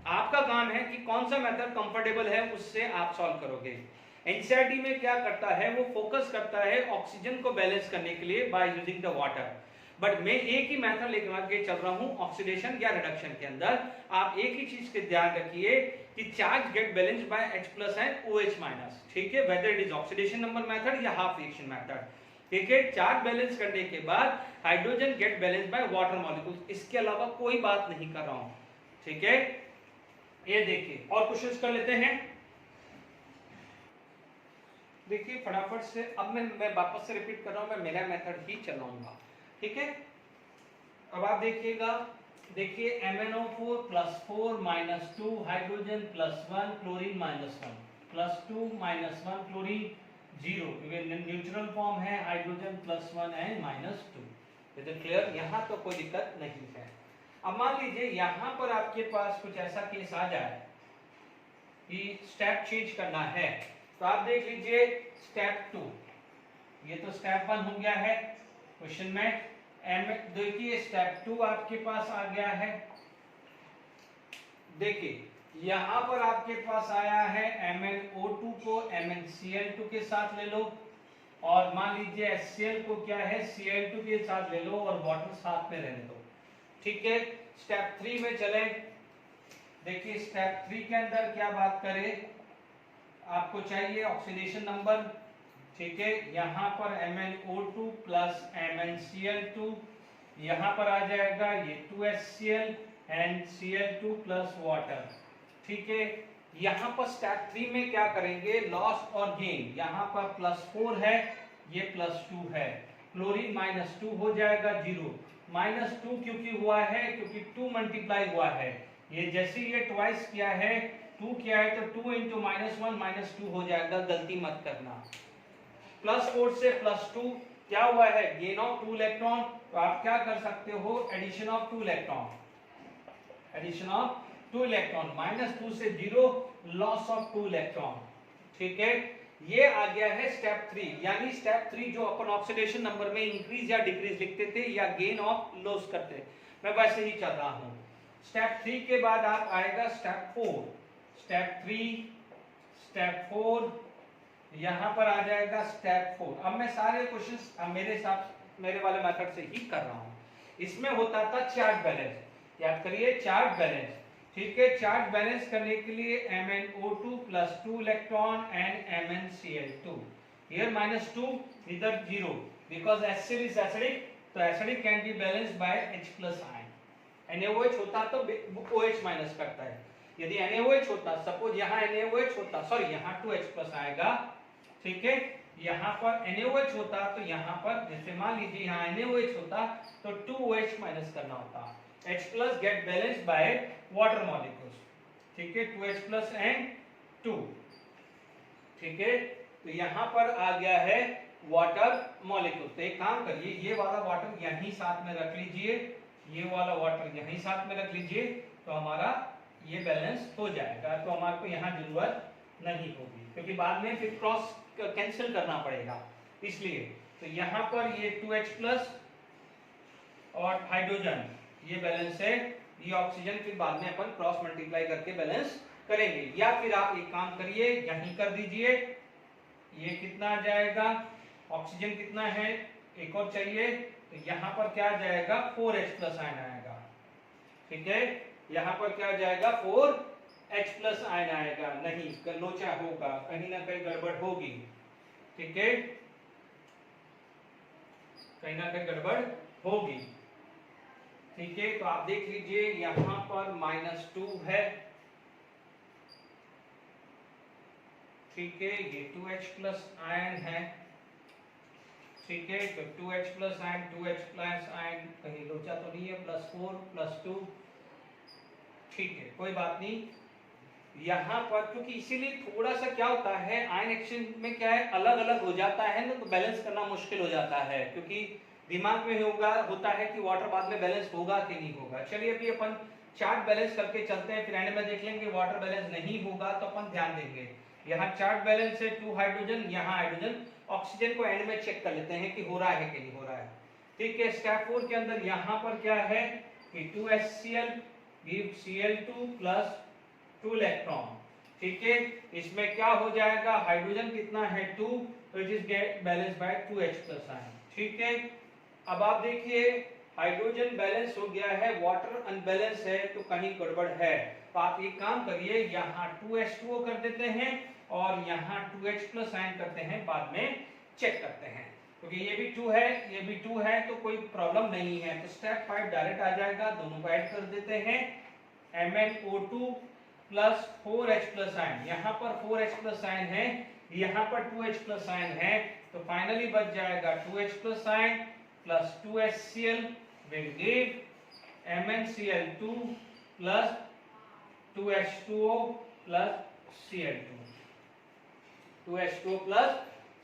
आपका काम है कि कौन सा मेथड कंफर्टेबल है उससे आप सॉल्व करोगे। एनसीईआरटी में क्या करता है, वो फोकस करता है ऑक्सीजन को बैलेंस करने के लिए bye using the water, but मैं एक ही मेथड लेकर चल रहा हूं ऑक्सीडेशन या रिडक्शन के अंदर। आप एक ही चीज के ध्यान रखिए कि charge get balanced by H+ and OH-, ठीक है, whether it is oxidation number method या हाफ रिएक्शन मेथड, ठीक है। चार्ज बैलेंस करने के बाद hydrogen get balanced by water molecules, इसके अलावा कोई बात नहीं कर रहा हूं, ठीक है। ये देखिए और क्वेश्चंस कर लेते हैं, देखिए फटाफट से। अब मैं वापस से रिपीट कर रहा हूं, मैं मेरा मेथड ही चलाऊंगा, ठीक है। अब आप देखिएगा, देखिए MnO4 + 4 -2 hydrogen +1 chlorine -1 +2 -1 chlorine 0, neutral form है hydrogen +1 and -2। Is it clear? यहाँ तो कोई दिक्कत नहीं है। अब मान लीजिए यहाँ पर आपके पास कुछ ऐसा केस आ जाए कि स्टेप चेंज करना है, तो आप देख लीजिए स्टेप 2, ये तो स्टेप 1 हो गया है क्वेश्चन में। देखिए स्टेप 2 आपके पास आ गया है, देखिए यहां पर आपके पास आया है MnO2 को MnCl2 के साथ ले लो, और मान लीजिए HCl को क्या है Cl2 के साथ ले लो और वाटर साथ में रहने दो, ठीक है। स्टेप 3 में चले, देखिए स्टेप 3 के अंदर क्या बात करें, आपको चाहिए ऑक्सीडेशन नंबर, ठीक है। यहाँ पर MnO2 + MnCl2, यहाँ पर आ जाएगा ये 2HCl एंड Cl2 + वाटर, ठीक है। यहाँ पर स्टेप 3 में क्या करेंगे, लॉस और गेन, यहाँ पर +4 है, ये +2 है, क्लोरीन -2 हो जाएगा 0, -2 क्योंकि हुआ है क्योंकि 2 मल्टीप्लाई हुआ है, ये जैसे ये ट्वाइस किया है 2 किया है तो 2 × -1 -2 हो जाएगा, गलती मत करना। +4 से +2 क्या हुआ है, गेन ऑफ 2 इलेक्ट्रॉन, तो आप क्या कर सकते हो, addition of 2 electron, addition of 2 electron, -2 से 0, लॉस ऑफ 2 इलेक्ट्रॉन, ठीक है। ये आ गया है स्टेप 3, यानी स्टेप 3 जो अपन ऑक्सीडेशन नंबर में इंक्रीज या डिक्रीज लिखते थे या गेन ऑफ लॉस करते, मैं वैसे ही चल रहा हूं। स्टेप 3 के बाद आप आएगा स्टेप 4, स्टेप 3 स्टेप 4, यहां पर आ जाएगा स्टेप 4। अब मैं सारे क्वेश्चंस मेरे वाले मेथड से ही कर रहा हूं। इसमें होता था चार्ज बैलेंस, याद करिए चार्ज बैलेंस, ठीक है। चार्ज बैलेंस करने के लिए MnO2 + 2 electron and MnCl2, here -2 इधर 0 because HCl is acidic, तो acidic can be balanced by H+ ion। NaOH होता तो OH- करता है, यदि NaOH होता, सपोज यहाँ NaOH होता, सॉरी यहाँ 2H+ आएगा, ठीक है। यहाँ पर NaOH होता तो यहाँ पर जैसे मान लीजिए यहाँ NaOH होता तो 2OH- करना होता, H+ get balanced by water molecules, ठीक है, 2H+ एंड 2, ठीक है। तो यहाँ पर आ गया है वाटर मॉलिक्यूल, तो एक काम करिए ये वाला वाटर यहीं साथ में रख लीजिए, ये वाला वाटर यहीं साथ में रख लीजिए, तो हमारा ये बैलेंस हो जाएगा, तो हमारे को यहाँ जरूरत नहीं होगी क्योंकि बाद में फिर क्रॉस कैंसिल करना पड़ेगा, इसलिए। तो यहाँ पर ये 2H+ और हाइड्रोजन ये बैलेंस है, ये ऑक्सीजन फिर बाद में अपन क्रॉस मल्टीप्लाई करके बैलेंस करेंगे, या फिर आप एक काम करिए यहीं कर दीजिए, ये कितना आ जाएगा, ऑक्सीजन कितना है, एक और चाहिए, तो यहाँ पर क्या आ जाएगा 4H+ आयन आएगा, ठीक है। यहाँ पर क्या आ जाएगा 4H+ आयन आएगा, नहीं लोचा होगा, कहीं ना कहीं गड़बड़ होगी, ठीक है, कहीं ना कहीं गड़बड़ होगी, ठीक है। तो आप देख लीजिए यहाँ पर -2 है, ठीक है, ये 2H+ आयन है, ठीक है। तो 2H+ आयन 2H+ आयन कहीं लोचा तो नहीं है, +4 +2, ठीक है, कोई बात नहीं। यहाँ पर क्योंकि इसीलिए थोड़ा सा क्या होता है आयन एक्सचेंज में क्या है अलग अलग हो जाता है ना, तो बैलेंस करना मुश्किल हो जाता है, क्योंकि दिमाग में होता है कि वाटर बाद में बैलेंस होगा कि नहीं होगा। चलिए अभी अपन चार्ट बैलेंस करके चलते हैं, फिर एंड में देख लेंगे वाटर बैलेंस नहीं होगा तो अपन ध्यान देंगे। यहाँ चार्ट बैलेंस है 2 हाइड्रोजन, यहाँ हाइड्रोजन, ऑक्सीजन को एंड में चेक कर लेते हैं कि हो रहा है कि नहीं हो रहा है, ठीक है। स्टेप 4 के अंदर यहाँ पर क्या है कि 2HCl give Cl2 plus 2 electron. ठीक है, इसमें क्या हो जाएगा, हाइड्रोजन कितना है 2, तो it is get balance bye 2H plus ion. ठीक है, अब आप देखिए हाइड्रोजन बैलेंस हो गया है, वाटर अनबैलेंस है, तो कहीं गड़बड़ है। तो आप ये काम करिए, यहाँ 2H2O कर देते हैं और यहाँ 2H प्लस आयन करते हैं, बाद में चेक करते हैं, क्योंकि ये भी 2 है ये भी 2 है, तो कोई प्रॉब्लम नहीं है। तो स्टेप 5 डायरेक्ट आ जाएगा, दोनों को ऐड कर देते हैं, MnO2 plus 4H plus ion, यहाँ पर 4H प्लस आयन है, यहाँ पर 2H प्लस आयन है, तो फाइनली बच जाएगा 2H plus ion plus 2HCl will give MnCl2 plus 2H2O plus Cl2, 2H2O plus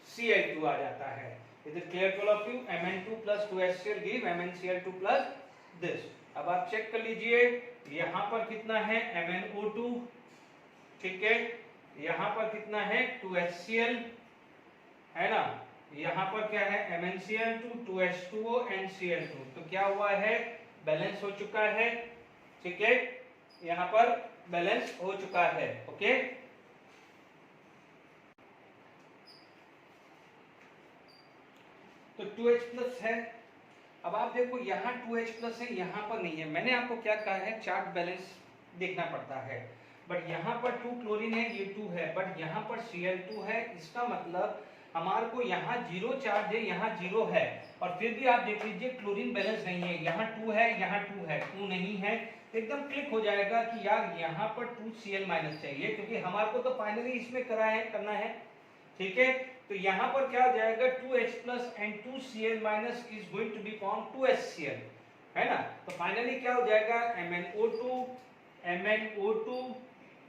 Cl2 आ जाता है। Is it clear to all of you? Mn2 plus 2HCl give MnCl2 plus this। अब आप check कर लीजिए, यहाँ पर कितना है MnO2, ठीक है, यहाँ पर कितना है 2HCl, है ना, यहाँ पर क्या है MnCl2, 2H2O and Cl2, तो क्या हुआ है, बैलेंस हो चुका है। ठीक है, यहाँ पर बैलेंस हो चुका है। ओके, तो 2H प्लस है। अब आप देखो यहाँ 2H प्लस है, यहाँ पर नहीं है। मैंने आपको क्या कहा है, चार्ज बैलेंस देखना पड़ता है, बट यहाँ पर 2 क्लोरीन है, ये 2 है, बट यहाँ पर Cl2 है, इसका मतलब हमारे को यहाँ 0 चार्ज है, यहाँ 0 है, और फिर भी आप देख लीजिए क्लोरीन बैलेंस नहीं है, यहाँ 2 है, यहाँ 2 है, 2 नहीं है, तो एकदम क्लिक हो जाएगा कि यार यहाँ पर 2Cl माइनस चाहिए, क्योंकि हमारे को तो फाइनली इसमें करना है। ठीक है, तो यहाँ पर क्या हो जाएगा 2H plus and 2Cl minus is going to be form 2HCl, है ना, तो फाइनली क्या हो जाएगा MnO2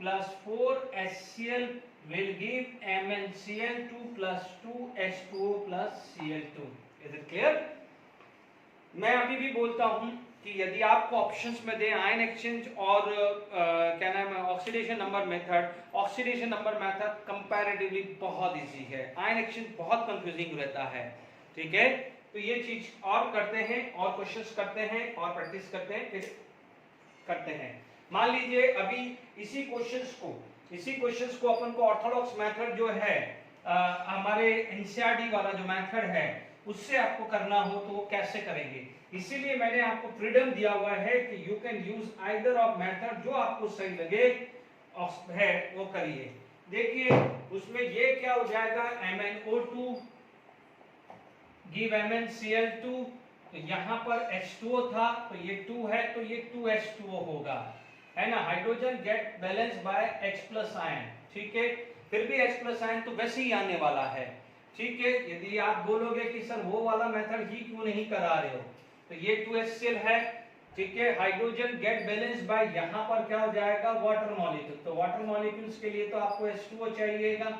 plus 4HCl will give MnCl2 plus 2H2O plus Cl2। Is it clear? मैं अभी भी बोलता हूँ कि यदि आपको ऑप्शंस में दे आयन एक्सचेंज और क्या नाम है oxidation number method, oxidation number method comparatively बहुत इजी है, आयन एक्सचेंज बहुत कंफ्यूजिंग रहता है। ठीक है, तो ये चीज और करते हैं और क्वेश्चंस करते हैं और प्रैक्टिस करते हैं, फिर करते हैं। मान लीजिए अभी इसी क्वेश्चंस को अपन को ऑर्थोडॉक्स मेथड जो है हमारे एनसीईआरटी वाला जो मेथड है उससे आपको करना हो तो वो कैसे करेंगे, इसीलिए मैंने आपको फ्रीडम दिया हुआ है कि you can use either of method, जो आपको सही लगे है वो करिए। देखिए उसमें ये क्या हो जाएगा, MnO2 गिव MnCl2, तो यहाँ पर H2O था, तो ये 2 है, तो ये 2H2O होगा, है ना, hydrogen get balance by H plus ion. ठीक है, फिर भी H प्लस आयन तो वैसे ही आने वाला है। ठीक है, यदि आप बोलोगे कि सर वो वाला मेथड ही क्यों नहीं करा रहे हो, तो ये 2HCl है। ठीक है, हाइड्रोजन गेट बैलेंस बाय यहाँ पर क्या हो जाएगा वाटर मॉलिक्यूल, तो वाटर मॉलिक्यूल्स के लिए तो आपको H2O चाहिएगा।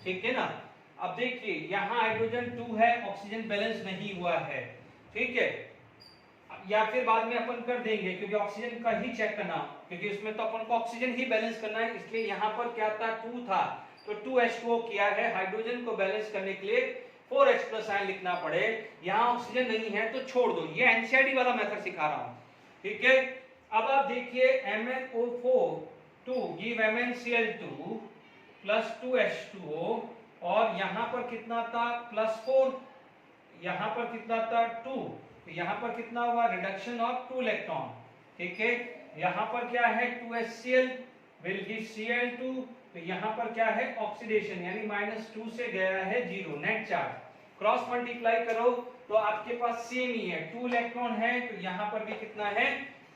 ठीक है ना, अब देखिए यहाँ हाइड्रोजन 2 है, ऑक्सीजन बैलेंस नहीं हुआ है। ठीक है, या फिर बाद में अपन कर देंगे, क्योंकि ऑक्सीजन का ही चेक करना, क्योंकि इसमें तो अपन को ऑक्सीजन ही बैलेंस करना है, इसलिए यहाँ पर क्या था 2 था, तो 2H2O किया है। हाइड्रोजन को बैलेंस करने के लिए 4H प्लस आयन लिखना पड़े, यहाँ ऑक्सीजन नहीं है तो छोड़ दो, ये एनसीईआरटी वाला मेथड सिखा रहा हूँ। ठीक है, अब आप देखिए MnO4 give MnCl2 plus 2H2O, और यहाँ पर कितना था +4, यहाँ पर कितना था 2, तो यहाँ पर कितना हुआ रिडक्शन ऑफ 2 इलेक्ट्रॉन। ठीक है, यहाँ पर क्या है 2HCl विल गिव Cl2, तो यहाँ पर क्या है ऑक्सीडेशन, यानी -2 से गया है 0, नेट चार्ज, क्रॉस मल्टीप्लाई करो तो आपके पास सेम ही है, 2 इलेक्ट्रॉन है, तो यहाँ पर भी कितना है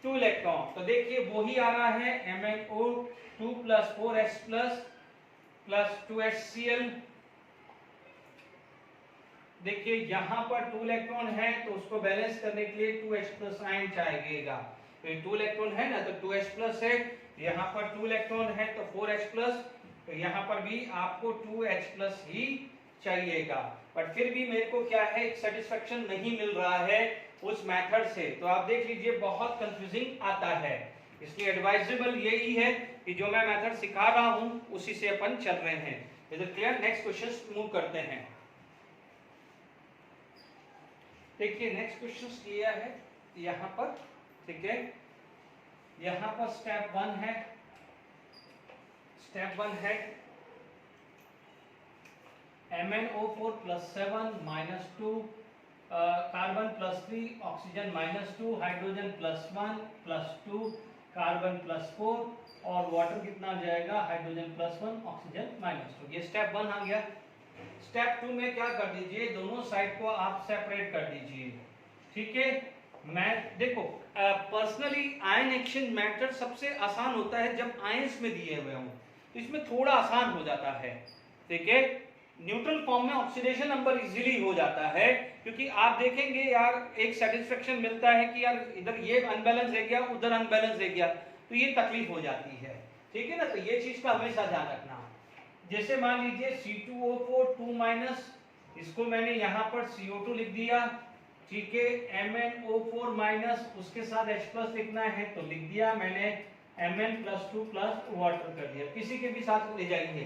2 इलेक्ट्रॉन, तो देखिए वो ही आ रहा है MnO2 plus 4H plus 2HCl। देखिए यहाँ पर 2 इलेक्ट्रॉन है, तो उसको बैलेंस करने के लिए 2H प्लस आयन चाहिएगा, तो ये 2 इलेक्ट्रॉन है ना, तो 2H प्लस है, यहाँ पर 2 इलेक्ट्रॉन है तो 4H प्लस, तो यहाँ पर भी आपको 2H प्लस ही चाहिएगा, बट फिर भी मेरे को क्या है सेटिस्फेक्शन नहीं मिल रहा है उस मेथड से, तो आप देख लीजिए बहुत कंफ्यूजिंग आता है, इसलिए एडवाइजेबल यही है कि जो मैं मेथड सिखा रहा हूँ उसी से अपन चल रहे हैं। Is it clear? Next question move करते हैं। देखिए नेक्स्ट क्वेश्चन किया है यहाँ पर, ठीक है, यहाँ पर स्टेप 1 है, स्टेप 1 है MnO4 + 7 - 2 carbon +3 oxygen -2 hydrogen +1 +2 carbon +4 और वाटर कितना आ जाएगा, हाइड्रोजन +1 ऑक्सीजन -2। ये स्टेप 1 आ गया। स्टेप 2 में क्या कर दीजिए, दोनों साइड को आप सेपरेट कर दीजिए, ठीक है। मैं देखो पर्सनली आयन एक्सचेंज मेथड सबसे आसान होता है जब आयंस में दिए हुए हों, तो इसमें थोड़ा आसान हो जाता है, ठीक है। न्यूट्रल फॉर्म में ऑक्सीडेशन नंबर इजीली हो जाता है, क्योंकि आप देखेंगे यार एक सेटिस्फेक्शन मिलता है कि यार इधर ये अनबैलेंस रह गया, उधर अनबैलेंस रह गया, तो ये तकलीफ हो जाती है, ठीक है ना। तो ये चीज का हमेशा ध्यान रखना। जैसे मान लीजिए C2O4 2-, इसको मैंने यहाँ पर CO2 लिख दिया, ठीक है। MnO4- उसके साथ H+ लिखना है तो लिख दिया मैंने, Mn+2 + वाटर कर दिया, किसी के भी साथ ले जाएंगे,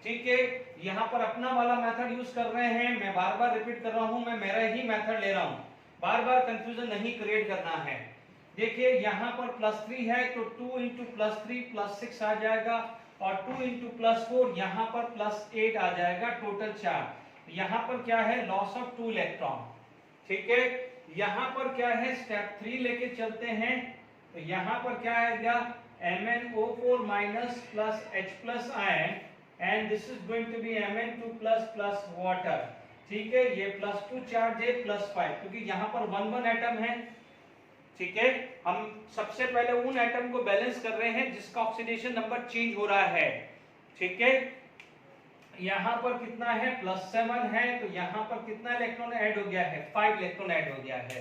ठीक है। यहाँ पर अपना वाला मेथड यूज कर रहे हैं, मैं बार बार रिपीट कर रहा हूँ, मैं मेरा ही मेथड ले रहा हूँ, बार बार कंफ्यूजन नहीं क्रिएट करना है। देखिए यहाँ पर +3 है तो 2 × +3 +6 आ जाएगा, और 2 × +4 यहाँ पर +8 आ जाएगा, टोटल 4। यहाँ पर क्या है, लॉस ऑफ 2 इलेक्ट्रॉन, ठीक है। यहाँ पर क्या है, स्टेप 3 लेके चलते हैं, तो यहाँ पर क्या आएगा, MnO4- + H+ ion, and this is going to be Mn2+ + water, ठीक है। ये +2 चार्ज है, +5, क्योंकि यहाँ पर 1 एटम है, ठीक है। हम सबसे पहले उन एटम को बैलेंस कर रहे हैं जिसका ऑक्सीडेशन नंबर चेंज हो रहा है, ठीक है। यहाँ पर कितना है, +7 है, तो यहाँ पर कितना इलेक्ट्रॉन ऐड हो गया है, 5 इलेक्ट्रॉन ऐड हो गया है।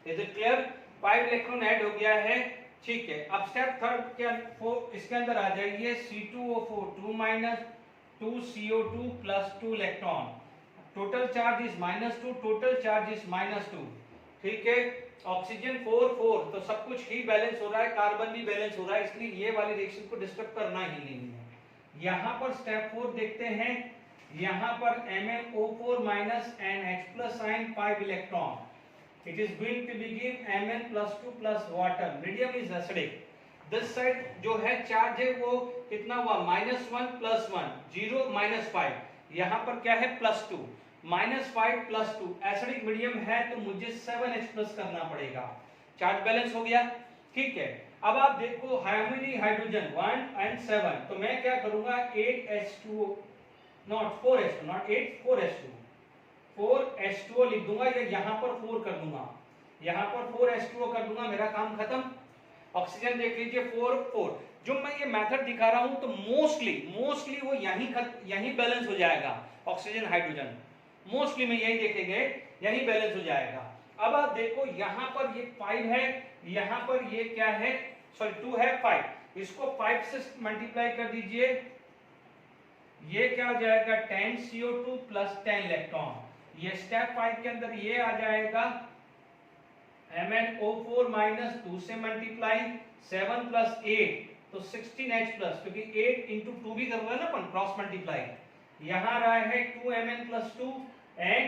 Is it clear, 5 electron add हो गया है, ठीक है। अब स्टेप 3 के इसके अंदर आ जाइए, C2O4 2-, 2 CO2 + 2 electron, total charge is -2, total charge is -2, ठीक है। ऑक्सीजन 4 तो सब कुछ ही बैलेंस हो रहा है, कार्बन भी बैलेंस हो रहा है, इसलिए ये वाली रिएक्शन को डिस्टर्ब करना ही नहीं है। यहाँ पर स्टेप 4 देखते हैं, यहाँ पर MnO4- and H+ ion 5 electron, it is going to be give Mn+2 + water, medium is acidic। This side जो है चार्ज है वो कितना हुआ, -1 + 1 0 -5, यहाँ पर क्या है +2 -5 + 2, एसिडिक मीडियम है तो मुझे 7H+ करना पड़ेगा, चार्ज बैलेंस हो गया, ठीक है। अब आप देखो हाउ मेनी हाइड्रोजन, 1 and 7, तो मैं क्या करूंगा, 8H2 not 4H2 not 8 4H2O लिख दूंगा, या यहाँ पर 4 कर दूंगा, यहाँ पर 4H2O कर दूंगा, मेरा काम खत्म। ऑक्सीजन देख लीजिए 4 जो मैं ये मेथड दिखा रहा हूं तो मोस्टली वो यहीं बैलेंस हो जाएगा, ऑक्सीजन हाइड्रोजन मोस्टली में यही देखेंगे, यहीं बैलेंस हो जाएगा। अब आप देखो यहाँ पर ये 5 है, यहाँ पर ये क्या है, सॉरी 2 है, 5, इसको 5 से मल्टीप्लाई कर दीजिए, ये क्या हो जाएगा, 10 CO2 + 10 इलेक्ट्रॉन, ये स्टेप 5 के अंदर ये आ जाएगा, MnO4- 2 से मल्टीप्लाई 7 + 8 तो 16H+, क्योंकि 8 × 2 भी कर रहा है ना अपन, क्रॉस मल्टीप्लाई, यहाँ रहा है 2Mn+2 and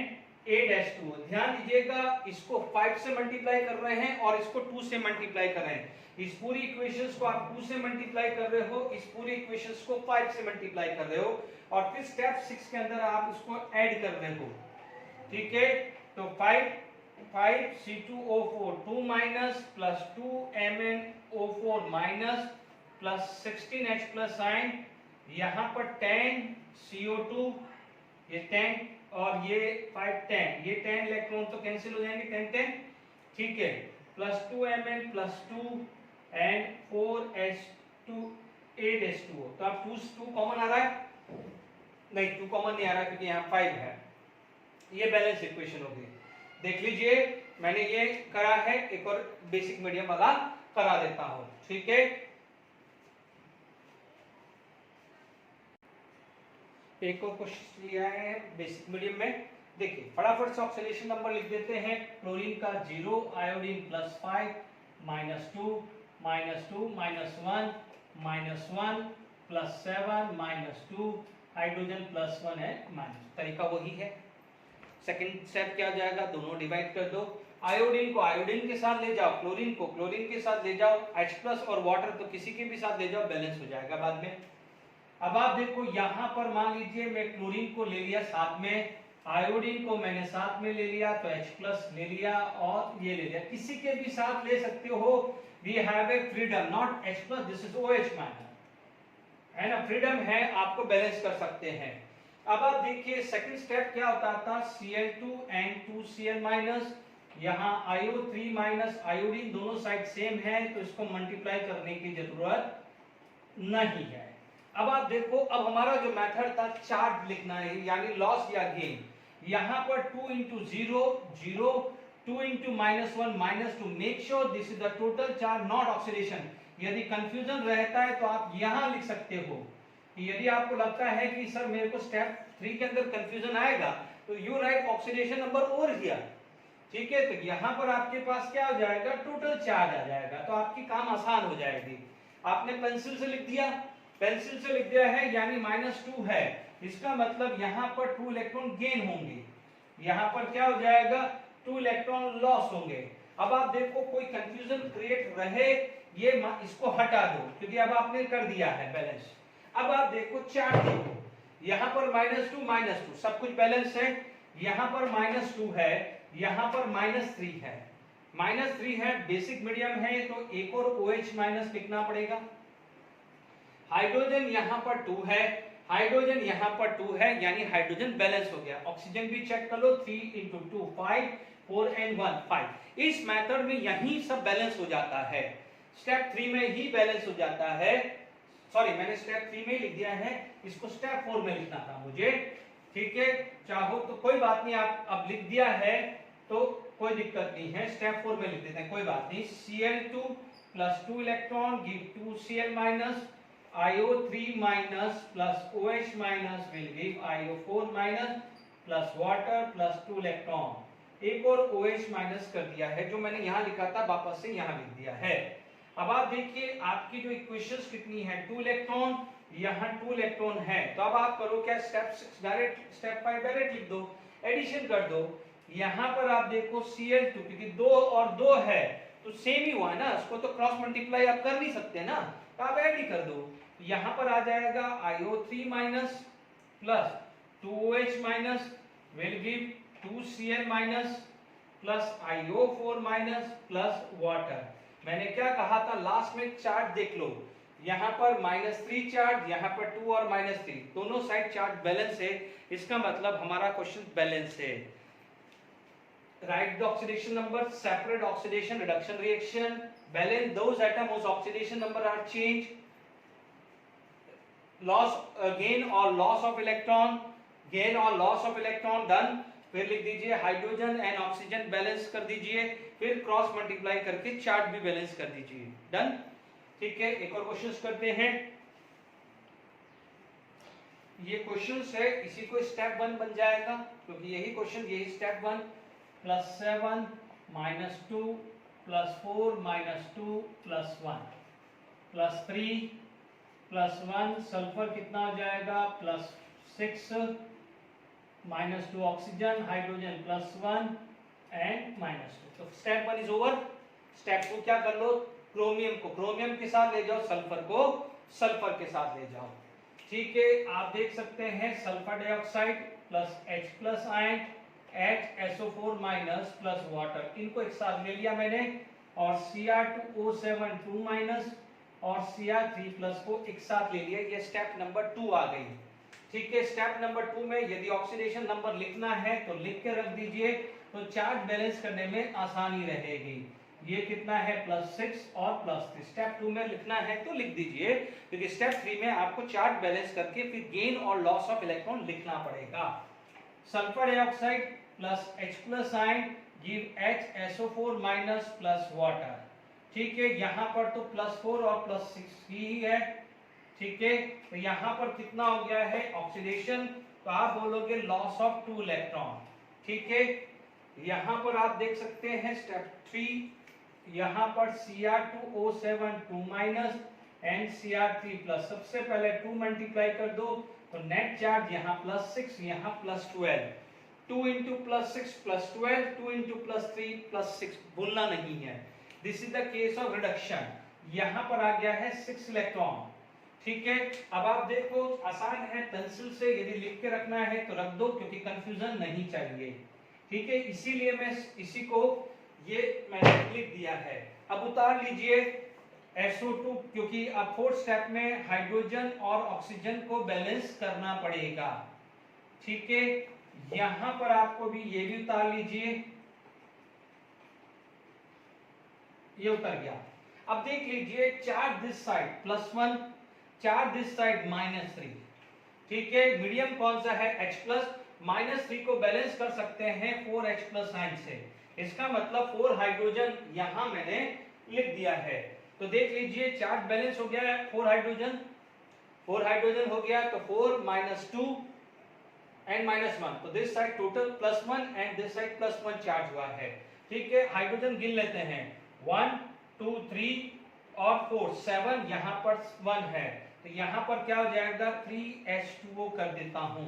8H2। ध्यान दीजिएगा, इसको 5 से मल्टीप्लाई कर रहे हैं और इसको 2 से मल्टीप्लाई कर रहे हैं, इस पूरी इक्वेशंस को आप 2 से मल्टीप्लाई कर रहे हो, इस पूरी इक्वेशंस को 5 से मल्टीप्लाई कर रहे हो, और फिर स्टेप 6 के अंदर आप इसको ऐड कर रहे हो, ठीक है। तो 5 C2O4 2- + 2 MnO4- + 16H+ आयन, यहाँ पर 10 CO2, ये 10 और ये 5 10, ये 10 इलेक्ट्रॉन तो कैंसिल हो जाएंगे, 10 10, ठीक है, +2 Mn+2 and 4H2 8H2O, तो आप 2 कॉमन आ रहा है, नहीं 2 कॉमन नहीं आ रहा क्योंकि यहाँ 5 है, ये बैलेंस इक्वेशन हो गई। देख लीजिए मैंने ये करा है, एक और बेसिक मीडियम वाला करा देता हूं, ठीक है। एक और क्वेश्चन लिया है बेसिक मीडियम में, देखिए फटाफट से ऑक्सीडेशन नंबर लिख देते हैं। क्लोरीन का 0, आयोडीन +5 -2 -2 -1 -1 +7 -2, हाइड्रोजन +1 है, तरीका वही है। सेकंड स्टेप क्या हो जाएगा, दोनों डिवाइड कर दो, आयोडीन को आयोडीन के साथ ले जाओ, क्लोरीन को क्लोरीन के साथ ले जाओ, H+ और वाटर तो किसी के भी साथ ले जाओ, बैलेंस हो जाएगा बाद में। अब आप देखो यहाँ पर मान लीजिए मैं क्लोरीन को ले लिया साथ में, आयोडीन को मैंने साथ में ले लिया तो H+ ले लिया और ये ले लिया, किसी के भी साथ ले सकते हो। We have a freedom, not H+, this is OH minus, है ना, फ्रीडम है, आपको बैलेंस कर सकते हैं। अब आप देखिए सेकंड स्टेप क्या होता था, Cl2N2Cl-, यहाँ IO3- आयोडीन दोनों साइड सेम है तो इसको मल्टीप्लाई करने की जरूरत नहीं है। अब आप देखो, अब हमारा जो मेथड था चार्ज लिखना है यानी लॉस या गेन, यहाँ पर 2 × 0 0, 2 × -1 -2, make sure this is the total charge not oxidation. यदि कंफ्यूजन रहता है तो आप यहाँ लिख सकते हो कि यदि आपको लगता है कि सर मेरे को स्टेप 3 के अंदर कंफ्यूजन आएगा तो you right oxidation number over here, ठीक है, तो यहाँ पर आपके पास क्या हो जाएगा, टोटल चार्ज आ जाएगा, तो आपकी काम आसान हो जाएगी। आपने पेंसिल से लिख दिया, पेंसिल से लिख दिया है यानी -2 है, इसका मतलब यहाँ पर 2 इलेक्ट्रॉन गेन होंगे, यहाँ पर क्या हो जाएगा, 2 इलेक्ट्रॉन लॉस होंगे। अब आप देखो कोई कंफ्यूजन क्रिएट रहे ये इसको हटा दो क्योंकि अब आपने कर दिया है बैलेंस। अब आप देखो चार्ज देखो, यहाँ पर -2 सब कुछ बैलेंस है, यहाँ पर -2 है, यहाँ पर -3 है, -3 है, बेसिक मीडियम है तो एक और OH- लिखना पड़ेगा। हाइड्रोजन यहाँ पर 2 है, हाइड्रोजन यहाँ पर 2 है यानी हाइड्रोजन बैलेंस हो गया। ऑक्सीजन भी चेक कर लो, 3 × 2 5, 4 and 1 5। इस मेथड में यही सब बैलेंस हो जाता है, स्टेप 3 में ही बैलेंस हो जाता है। सॉरी मैंने स्टेप 3 में ही लिख दिया है, इसको स्टेप 4 में लिखना था मुझे, ठीक है, चाहो तो कोई बात नहीं, आप अब लिख दिया है तो कोई दिक्कत नहीं है, स्टेप 4 में लिख देते हैं, कोई बात नहीं। Cl2 + 2 electron give 2 Cl-, IO3- + OH- will give IO4- + water + 2 electron, एक और OH- कर दिया है, जो मैंने यहाँ लिखा था वापस से यहाँ लिख दिया है। अब आप देखिए आपकी जो इक्वेशंस कितनी है, 2 इलेक्ट्रॉन, यहाँ 2 इलेक्ट्रॉन है, तो अब आप करो क्या, स्टेप 6 डायरेक्ट, स्टेप 5 डायरेक्ट लिख दो, एडिशन कर दो। यहाँ पर आप देखो Cl2 क्योंकि 2 और 2 है तो सेम ही हुआ है ना, उसको तो क्रॉस मल्टीप्लाई आप कर नहीं सकते ना, तो आप ऐड ही कर दो। यहाँ पर आ जाएगा IO3- + 2OH- will give 2 Cl- + IO4- + water। मैंने क्या कहा था लास्ट में, चार्ज देख लो, यहाँ पर -3 चार्ज, यहाँ पर 2 और -3, दोनों साइड चार्ज बैलेंस है, इसका मतलब हमारा क्वेश्चन बैलेंस है। Write the oxidation number, separate oxidation reduction reaction, balance those atoms whose oxidation number are changed, loss gain or loss of electron, gain or loss of electron done। फिर लिख दीजिए hydrogen and oxygen balance कर दीजिए, फिर cross multiply करके charge भी balance कर दीजिए, डन, ठीक है। एक और क्वेश्चंस करते हैं, ये क्वेश्चंस है, इसी को स्टेप 1 बन जाएगा क्योंकि यही क्वेश्चन, यही स्टेप 1, +7 -2 +4 -2 +1 +3 +1, सल्फर कितना हो जाएगा, +6 -2 ऑक्सीजन, हाइड्रोजन +1 एंड -2। तो स्टेप 1 इज ओवर। स्टेप 2 क्या कर लो, क्रोमियम को क्रोमियम के साथ ले जाओ, सल्फर को सल्फर के साथ ले जाओ, ठीक है। आप देख सकते हैं sulphur dioxide + H+ ion, HSO4- + water, इनको एक साथ ले लिया मैंने, और Cr2O7 2- और Cr3+ को एक साथ ले लिया, ये स्टेप नंबर 2 आ गई, ठीक है। स्टेप नंबर 2 में यदि ऑक्सीडेशन नंबर लिखना है तो लिख के रख दीजिए, तो चार्ज बैलेंस करने में आसानी रहेगी। ये कितना है, +6 और +3, स्टेप 2 में लिखना है तो लिख दीजिए, क्योंकि स्टेप 3 में आपको चार्ज बैलेंस करके फिर गेन और लॉस ऑफ इलेक्ट्रॉन लिखना पड़ेगा। Sulphur dioxide + H+ ion give HSO4- + water, ठीक है। यहाँ पर तो +4 और +6 ही है, ठीक है। तो यहाँ पर कितना हो गया है ऑक्सीडेशन, तो आप बोलोगे लॉस ऑफ 2 इलेक्ट्रॉन, ठीक है। यहाँ पर आप देख सकते हैं स्टेप 3, यहाँ पर Cr2O7 2- एंड Cr3+, सबसे पहले 2 मल्टीप्लाई कर दो तो नेट चार्ज यहाँ +6, यहाँ +12, 2 into plus 6 plus 12, 2 into plus 3 plus 6, भूलना नहीं है। This is the case of reduction. यहाँ पर आ गया है 6 इलेक्ट्रॉन, ठीक है। अब आप देखो आसान है, पेंसिल से यदि लिख के रखना है तो रख दो, क्योंकि कंफ्यूजन नहीं चाहिए, ठीक है। इसीलिए मैं इसी को ये मैंने लिख दिया है। अब उतार लीजिए SO2, क्योंकि अब फोर्थ स्टेप में हाइड्रोजन और ऑक्सीजन को बैलेंस करना पड़ेगा, ठीक है। यहां पर आपको भी ये भी उतार लीजिए, ये उतर गया। अब देख लीजिए charge this side +1, charge this side -3, ठीक है। मीडियम कौन सा है? H+। -3 को बैलेंस कर सकते हैं 4H+ आयन से। इसका मतलब 4 हाइड्रोजन यहां मैंने लिख दिया है। तो देख लीजिए चार्ज बैलेंस हो गया है, 4 हाइड्रोजन हो गया, तो 4 -2 एंड -1, तो this side total +1 and this side +1 charge हुआ है, ठीक है। हाइड्रोजन गिन लेते हैं, 1 2 3 और 4 7, यहाँ पर 1 है, तो यहाँ पर क्या हो जाएगा 3H2O कर देता हूँ।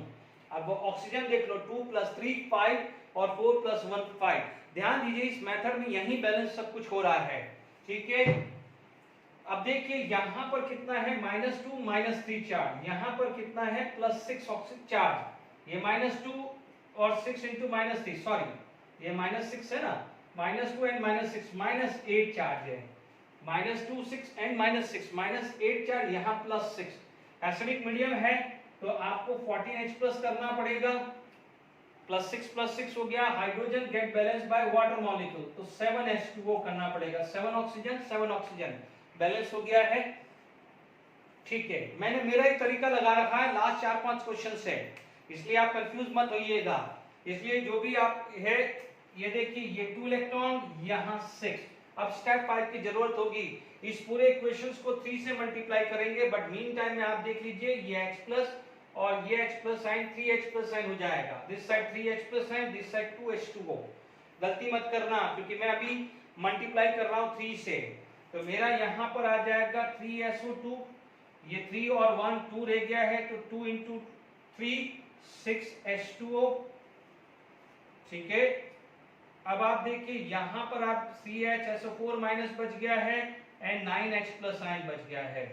अब वो ऑक्सीजन देख लो, 2 + 3 5 और 4 + 1 5। ध्यान दीजिए इस मेथड में यही बैलेंस सब कुछ हो रहा है, ठीक है। अब देखिए यहाँ पर कितना है, -2 -3 चार्ज, यहाँ पर कितना है +6 ऑक्सीजन चार्ज, ये -2 और 6 into -3, सॉरी ये -6 है ना, -2 एंड -6 -8 चार्ज है, -2 6 एंड -6 -8 चार्ज, यहाँ +6। एसिडिक मीडियम है तो आपको 14H+ करना पड़ेगा, +6 हो गया। Hydrogen get balance by water molecule, तो 7H2O करना पड़ेगा, 7 ऑक्सीजन बैलेंस हो गया है, ठीक है। मैंने मेरा एक तरीका लगा रखा है लास्ट 4-5 क्वेश्चन से, इसलिए आप कंफ्यूज मत होइएगा। इसलिए जो भी आप है, ये देखिए ये 2 इलेक्ट्रॉन, यहाँ 6। अब स्टेप 5 की जरूरत होगी, इस पूरे इक्वेशंस को 3 से मल्टीप्लाई करेंगे, बट मीन टाइम में आप देख लीजिए ये H+ और ये H+ साइन 3H+ साइन हो जाएगा, this side 3H+ sign, this side 2H2O। गलती मत करना, क्योंकि मैं अभी मल्टीप्लाई कर रहा हूँ 3 से, तो मेरा यहाँ पर आ जाएगा 3SO2, ये 3 और 1 2 रह गया है, तो 2 into 3 6H2O, ठीक है। अब आप देखिए यहाँ पर आप CHSO4 माइनस बच गया है एंड 9H+ आयन बच गया है।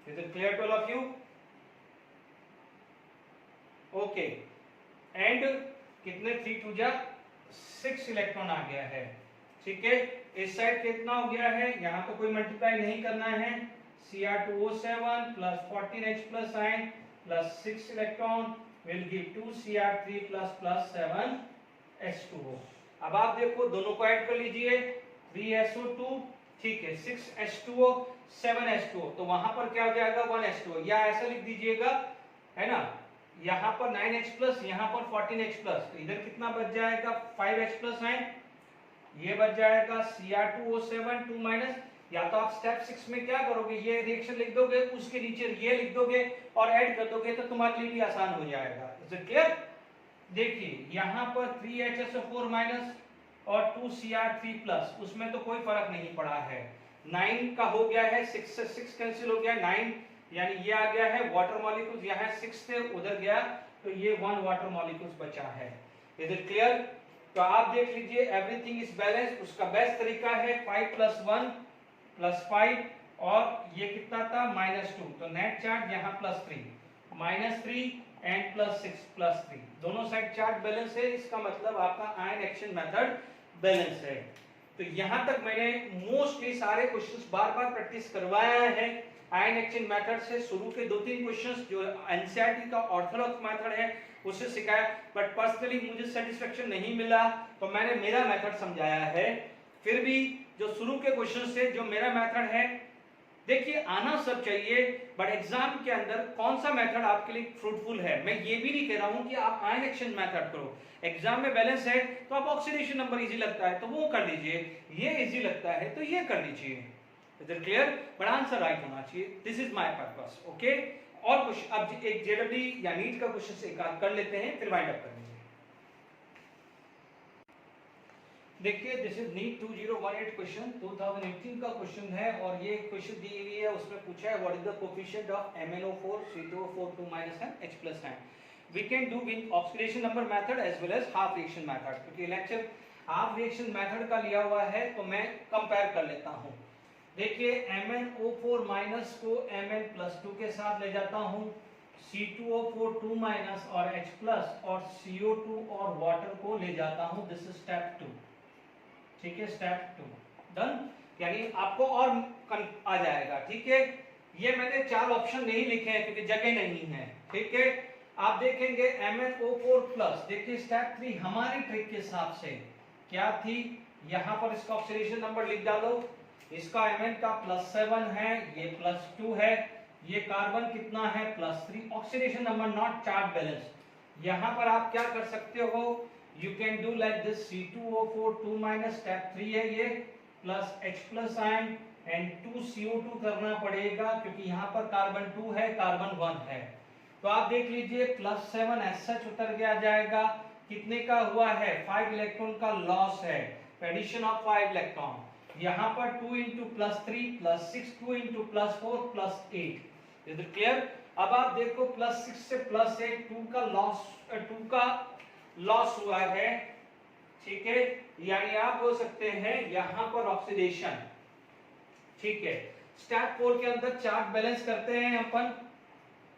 Is it clear to all of you? Okay, and कितने 3 2 जा 6 इलेक्ट्रॉन आ गया है, ठीक है। इस साइड कितना हो गया है, यहाँ तो कोई मल्टीप्लाई नहीं करना है, Cr2O7 plus 14H+ ion plus 6 electron will give 2 Cr3 plus 7H2O। अब आप देखो दोनों को ऐड कर लीजिए, 3SO2, ठीक है, 6H2O 7H2O, तो वहां पर क्या हो जाएगा 1H2O, या ऐसा लिख दीजिएगा, है ना, यहाँ पर 9H+, यहाँ पर 14H+, तो इधर कितना बच जाएगा 5H+ आयन, ये बच जाएगा Cr2O7 2-, या तो आप स्टेप 6 में क्या करोगे, ये रिएक्शन लिख दोगे, उसके नीचे ये लिख दोगे और ऐड कर दोगे, तो तुम्हारे लिए भी आसान हो जाएगा। Is it clear? देखिए यहाँ पर 3HSO4- और 2Cr3+, उसमें तो कोई फर्क नहीं पड़ा है, 9 का हो गया है, 6 से 6 कैंसिल हो गया, 9 यानी ये आ गया है, वाटर मॉलिक्यूल्स यहाँ 6 थे उधर गया, तो ये 1 वाटर मॉलिक्यूल्स बचा है। Is it clear? तो आप देख लीजिए एवरीथिंग इज बैलेंस। उसका बेस्ट तरीका है 5 + 1 + 5, और ये कितना था -2, तो नेट चार्ज यहाँ +3 -3 एंड +6 +3, दोनों साइड चार्ज बैलेंस है, इसका मतलब आपका आयन एक्शन मेथड बैलेंस है। तो यहाँ तक मैंने मोस्टली सारे क्वेश्चंस बार-बार प्रैक्टिस करवाया है आयन एक्शन मेथड से। शुरू के 2-3 क्वेश्चंस जो एनसीईआरटी का ऑर्थोडॉक्स मेथड है उससे सिखाया, बट पर्सनली मुझे सेटिस्फेक्शन नहीं मिला, तो मैंने मेरा मेथड समझाया है। फिर भी जो शुरू के क्वेश्चन से जो मेरा मेथड है, देखिए आना सब चाहिए, बट एग्जाम के अंदर कौन सा मेथड आपके लिए फ्रूटफुल है, मैं ये भी नहीं कह रहा हूं कि आप आयन एक्शन मेथड करो। एग्जाम में बैलेंस है तो आप ऑक्सीडेशन नंबर इजी लगता है तो वो कर लीजिए, ये इजी लगता है तो ये कर लीजिए। Is it clear? But answer right होना चाहिए, this is my purpose. Okay, और कुछ अब एक जेडब्ल्यू या नीट का क्वेश्चन से एक कर लेते हैं, फिर वाइंड अप कर लीजिए। देखिए दिस इज नीट 2018 क्वेश्चन, 2018 का क्वेश्चन है, और ये क्वेश्चन दी हुई है, उसमें पूछा है what is the coefficient of MnO4 C2O4 2- H+ है। We can do with oxidation number method as well as half reaction method, क्योंकि लेक्चर हाफ रिएक्शन मेथड का लिया हुआ है तो मैं कंपेयर कर लेता हूँ। देखिए MnO4 माइनस को Mn+2 के साथ ले जाता हूँ, C2O4 2 माइनस और H प्लस और CO2 और वाटर को ले जाता हूँ। दिस इज स्टेप 2, ठीक है, स्टेप 2 डन। यानी आपको और आ जाएगा, ठीक है। ये मैंने 4 ऑप्शन नहीं लिखे हैं क्योंकि जगह नहीं है, ठीक है। आप देखेंगे MnO4+, देखिए स्टेप 3 हमारी ट्रिक के हिसाब से क्या थी, यहाँ पर इसका ऑक्सीडेशन नंबर लिख डालो, इसका Mn का +7 है, ये +2 है, ये कार्बन कितना है +3, oxidation number not charge balance. यहाँ पर आप क्या कर सकते हो, you can do like this, C2O4 2 minus step 3 है ये, plus H plus ion and 2 CO2 करना पड़ेगा क्योंकि यहाँ पर कार्बन 2 है, कार्बन 1 है। तो आप देख लीजिए +7 एसएच उतर गया जाएगा, कितने का हुआ है, 5 इलेक्ट्रॉन का लॉस है, एडिशन ऑफ 5 इलेक्ट्रॉन। यहाँ पर 2 into +3 +6, 2 into +4 +8। Is it clear? अब आप देखो +6 से +8, 2 का लॉस हुआ है, ठीक है। यानी आप बोल सकते हैं यहाँ पर ऑक्सीडेशन, ठीक है। स्टेप 4 के अंदर चार्ज बैलेंस करते हैं अपन,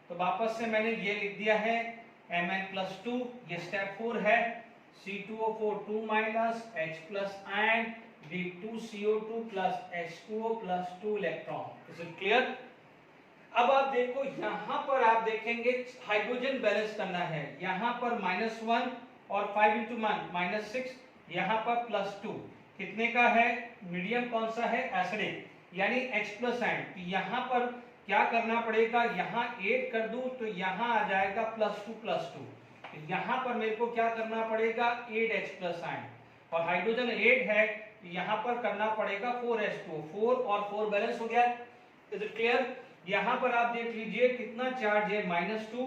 तो वापस से मैंने ये लिख दिया है Mn+2, ये स्टेप 4 है, C2O4 2 minus H plus ion B2CO2 plus H2O plus 2 electron. Is it clear? अब आप देखो यहाँ पर आप देखेंगे हाइड्रोजन बैलेंस करना है, यहाँ पर -1 और 5 इंटू -6, यहाँ पर +2, कितने का है, मीडियम कौन सा है, एसिडिक, यानी H प्लस आयन। तो यहाँ पर क्या करना पड़ेगा, यहाँ 8 कर दूं तो यहाँ आ जाएगा +2, यहाँ पर मेरे को क्या करना पड़ेगा, 8H प्लस आयन, और हाइड्रोजन 8 है, यहाँ पर करना पड़ेगा 4H2, 4 और 4 बैलेंस हो गया। Is it clear? यहाँ पर आप देख लीजिए कितना चार्ज है, -2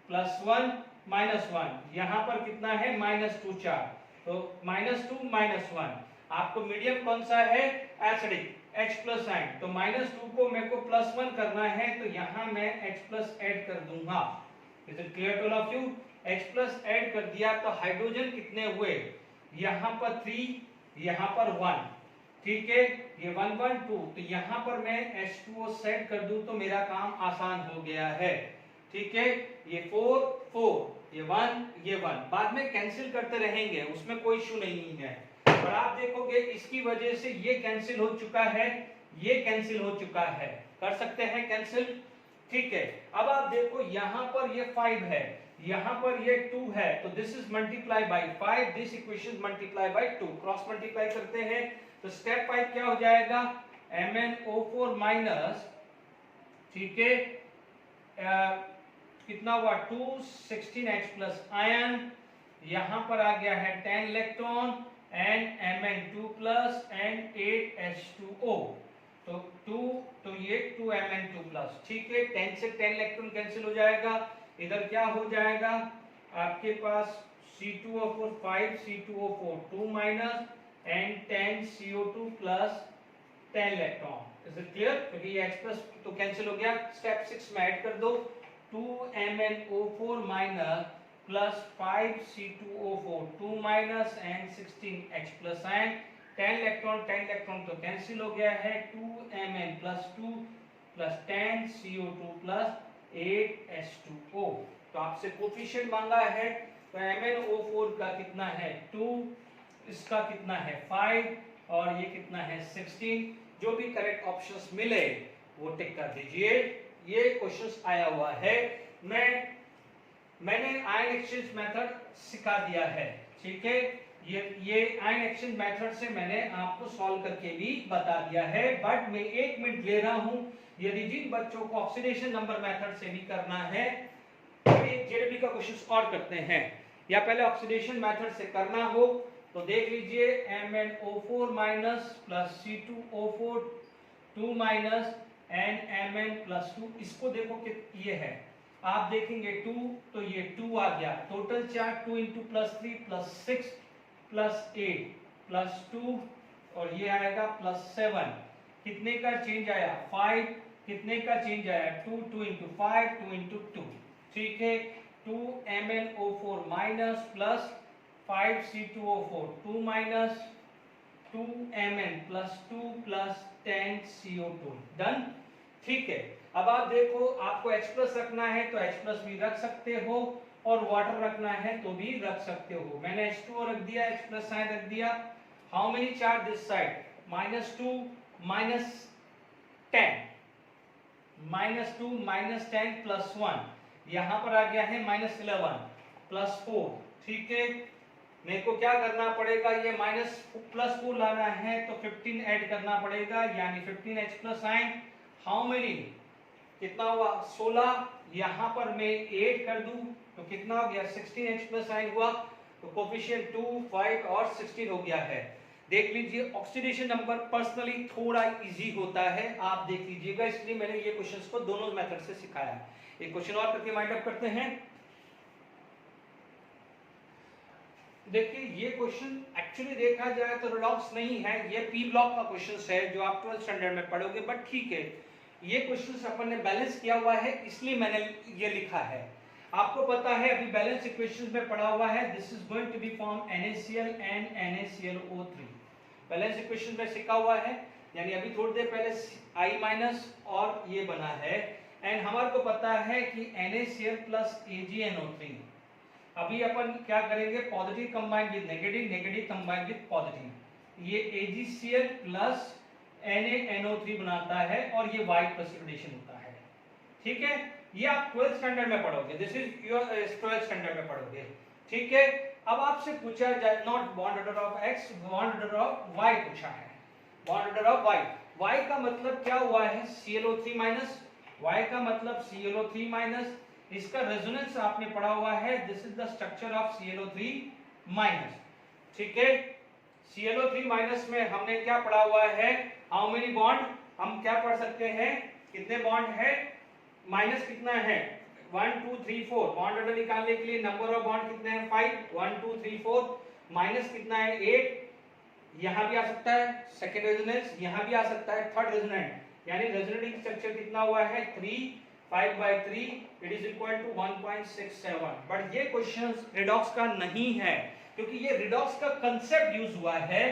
+1 -1, यहाँ पर कितना है, -2 चार्ज, तो -2 -1, आपको मीडियम कौन सा है, एसिडिक, H प्लस आयन, तो -2 को मेरे को +1 करना है, तो यहाँ मैं H प्लस ऐड कर दूंगा। Is it clear to all of you? H plus add कर दिया तो हाइड्रोजन कितने हुए, यहाँ पर 3, यहाँ पर 1, ठीक है, ये 1 1 2, तो यहाँ पर मैं H2O सेट कर दूं तो मेरा काम आसान हो गया है, ठीक है। ये 4 4, ये 1, बाद में कैंसिल करते रहेंगे, उसमें कोई इशू नहीं है। और आप देखोगे इसकी वजह से ये कैंसिल हो चुका है, ये कैंसिल हो चुका है, कर सकते हैं कैंसिल, ठीक है। अब आप देखो यहाँ पर ये 5 है, यहाँ पर ये 2 है, तो this is multiply by 5, this equation multiply by 2, cross multiply करते हैं, तो स्टेप 5 क्या हो जाएगा, MnO4 माइनस, ठीक है, कितना हुआ, 2 16H प्लस आयन, यहाँ पर आ गया है 10 electron and Mn2 plus and 8H2O, तो 2, तो ये 2 Mn2 प्लस, ठीक है। 10 से 10 इलेक्ट्रॉन कैंसिल हो जाएगा, इधर क्या हो जाएगा आपके पास, C2O4 5, C2O4 2 minus and 10 CO2 plus 10 electron. Is it clear? क्योंकि ये H प्लस तो कैंसिल हो गया। स्टेप 6 में ऐड कर दो, 2 MnO4 minus plus 5 C2O4 2 minus and 16H plus ion, 10 electron तो कैंसिल हो गया है, 2 Mn+2 plus 10 CO2 plus 8H2O। तो आपसे कोफिशिएंट मांगा है, तो MnO4 का कितना है 2, इसका कितना है 5 और ये कितना है 16। जो भी करेक्ट ऑप्शंस मिले वो टिक कर दीजिए। ये क्वेश्चंस आया हुआ है, मैंने आयन एक्सचेंज मेथड सिखा दिया है, ठीक है। ये आयन एक्सचेंज मेथड से मैंने आपको सॉल्व करके भी बता दिया है, बट मैं 1 मिनट ले रहा हूं, यदि जिन बच्चों को ऑक्सीडेशन नंबर मेथड से भी करना है, जेडबी का क्वेश्चन और करते हैं, या पहले ऑक्सीडेशन मेथड से करना हो तो देख लीजिए, MnO4 minus plus C2O4 2 minus and Mn+2, इसको देखो कि ये है, आप देखेंगे 2, तो ये 2 आ गया, टोटल चार्ज 2 इंटू +3 +6 +8 +2 और ये आएगा +7, कितने का चेंज आया 5, कितने का चेंज आया 2, 2 इंटू 5 2 इंटू 2, ठीक है। 2MnO4 minus plus 5C2O4, 2 minus 2Mn plus 2 plus 10CO2। Done. ठीक है, अब आप देखो, आपको H प्लस रखना है तो H प्लस भी रख सकते हो और वाटर रखना है तो भी रख सकते हो। मैंने H2O रख दिया, H प्लस साइन रख दिया। How many charge this side? -2 -10, -2 -10 plus 1, यहां पर आ गया है -11 प्लस 4। ठीक है, मेरे को क्या करना पड़ेगा, ये +4 लाना है तो 15 ऐड करना पड़ेगा, यानी 15H plus sign. How many, कितना हुआ 16, यहां पर मैं 8 कर दूं तो कितना हो गया 16H प्लस साइन हुआ, तो कोफिशिएंट 2, 5 और 16 हो गया है। देख लीजिए, ऑक्सीडेशन नंबर पर्सनली थोड़ा इजी होता है, आप देख लीजिएगा, इसलिए मैंने ये क्वेश्चंस को दोनों मेथड से सिखाया। एक क्वेश्चन और करके माइंड अप करते हैं। देखिए, ये क्वेश्चन एक्चुअली देखा जाए तो रिडॉक्स नहीं है, ये पी ब्लॉक का क्वेश्चन है जो आप 12th स्टैंडर्ड में पढ़ोगे, बट ठीक है, ये क्वेश्चन अपन ने बैलेंस किया हुआ है इसलिए मैंने ये लिखा है। आपको पता है अभी बैलेंस इक्वेशंस में पढ़ा हुआ है, this is going to be form NaCl and NaClO3। Balance equation में सीखा हुआ है, यानी अभी थोड़ी देर पहले I माइनस और ये बना है, एंड हमारे को पता है कि NaCl प्लस AgNO3। अभी अपन क्या करेंगे, positive combine with negative, negative combine with positive, ये AgCl प्लस NaNO3 बनाता है और ये वाइट प्रेसिपिटेशन होता है। ठीक है, ये आप 12th स्टैंडर्ड में पढ़ोगे, this is your 12th standard में पढ़ोगे। ठीक है, अब आपसे पूछा जाए not bond order of X, bond order of Y पूछा है, bond order of Y। Y का मतलब क्या हुआ है, ClO3 माइनस, Y का मतलब ClO3 माइनस, इसका रेजोनेंस आपने पढ़ा हुआ है, this is the structure of ClO3 minus. ठीक है, ClO3 माइनस में हमने क्या पढ़ा हुआ है, हाउ मेनी बॉन्ड, हम क्या पढ़ सकते हैं, कितने बॉन्ड है, माइनस कितना है 1 2 3 4, बॉन्ड ऑर्डर निकालने के लिए नंबर ऑफ बॉन्ड कितने हैं 5, 1 2 3 4, माइनस कितना है 8, यहां भी आ सकता है सेकंड रेजोनेंस, यहां भी आ सकता है थर्ड रेजोनेंट, यानी रेजोनेटिंग स्ट्रक्चर कितना हुआ है 3, 5/3 it is equal to 1.67। But ये क्वेश्चंस रिडॉक्स का नहीं है, क्योंकि ये रिडॉक्स का कंसेप्ट यूज हुआ है।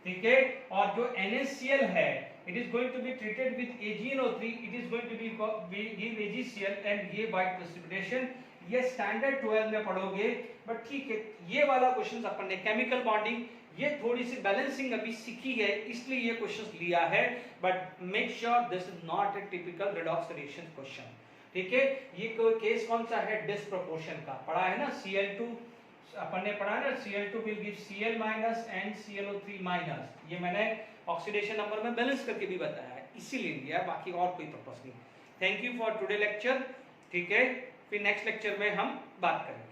ठीक है, और जो NaCl है, it is going to be treated with AgNO3, it is going to be give AgCl and ये white precipitation, ये स्टैंडर्ड 12 में पढ़ोगे। बट ठीक है, ये वाला क्वेश्चन अपन ने केमिकल बॉन्डिंग, ये थोड़ी सी बैलेंसिंग अभी सीखी है, इसलिए ये क्वेश्चन लिया है, but make sure this is not a typical redox reaction question. ठीक है, ये केस कौन सा है, डिसप्रोपोर्शन का, पढ़ा है ना, Cl2 अपन ने पढ़ा है ना, Cl2 will give Cl minus and ClO3 minus, ये मैंने ऑक्सीडेशन नंबर में बैलेंस करके भी बताया है, इसीलिए लिया है, बाकी और कोई पर्पस नहीं। Thank you for today lecture. ठीक है, फिर नेक्स्ट लेक्चर में हम बात करेंगे।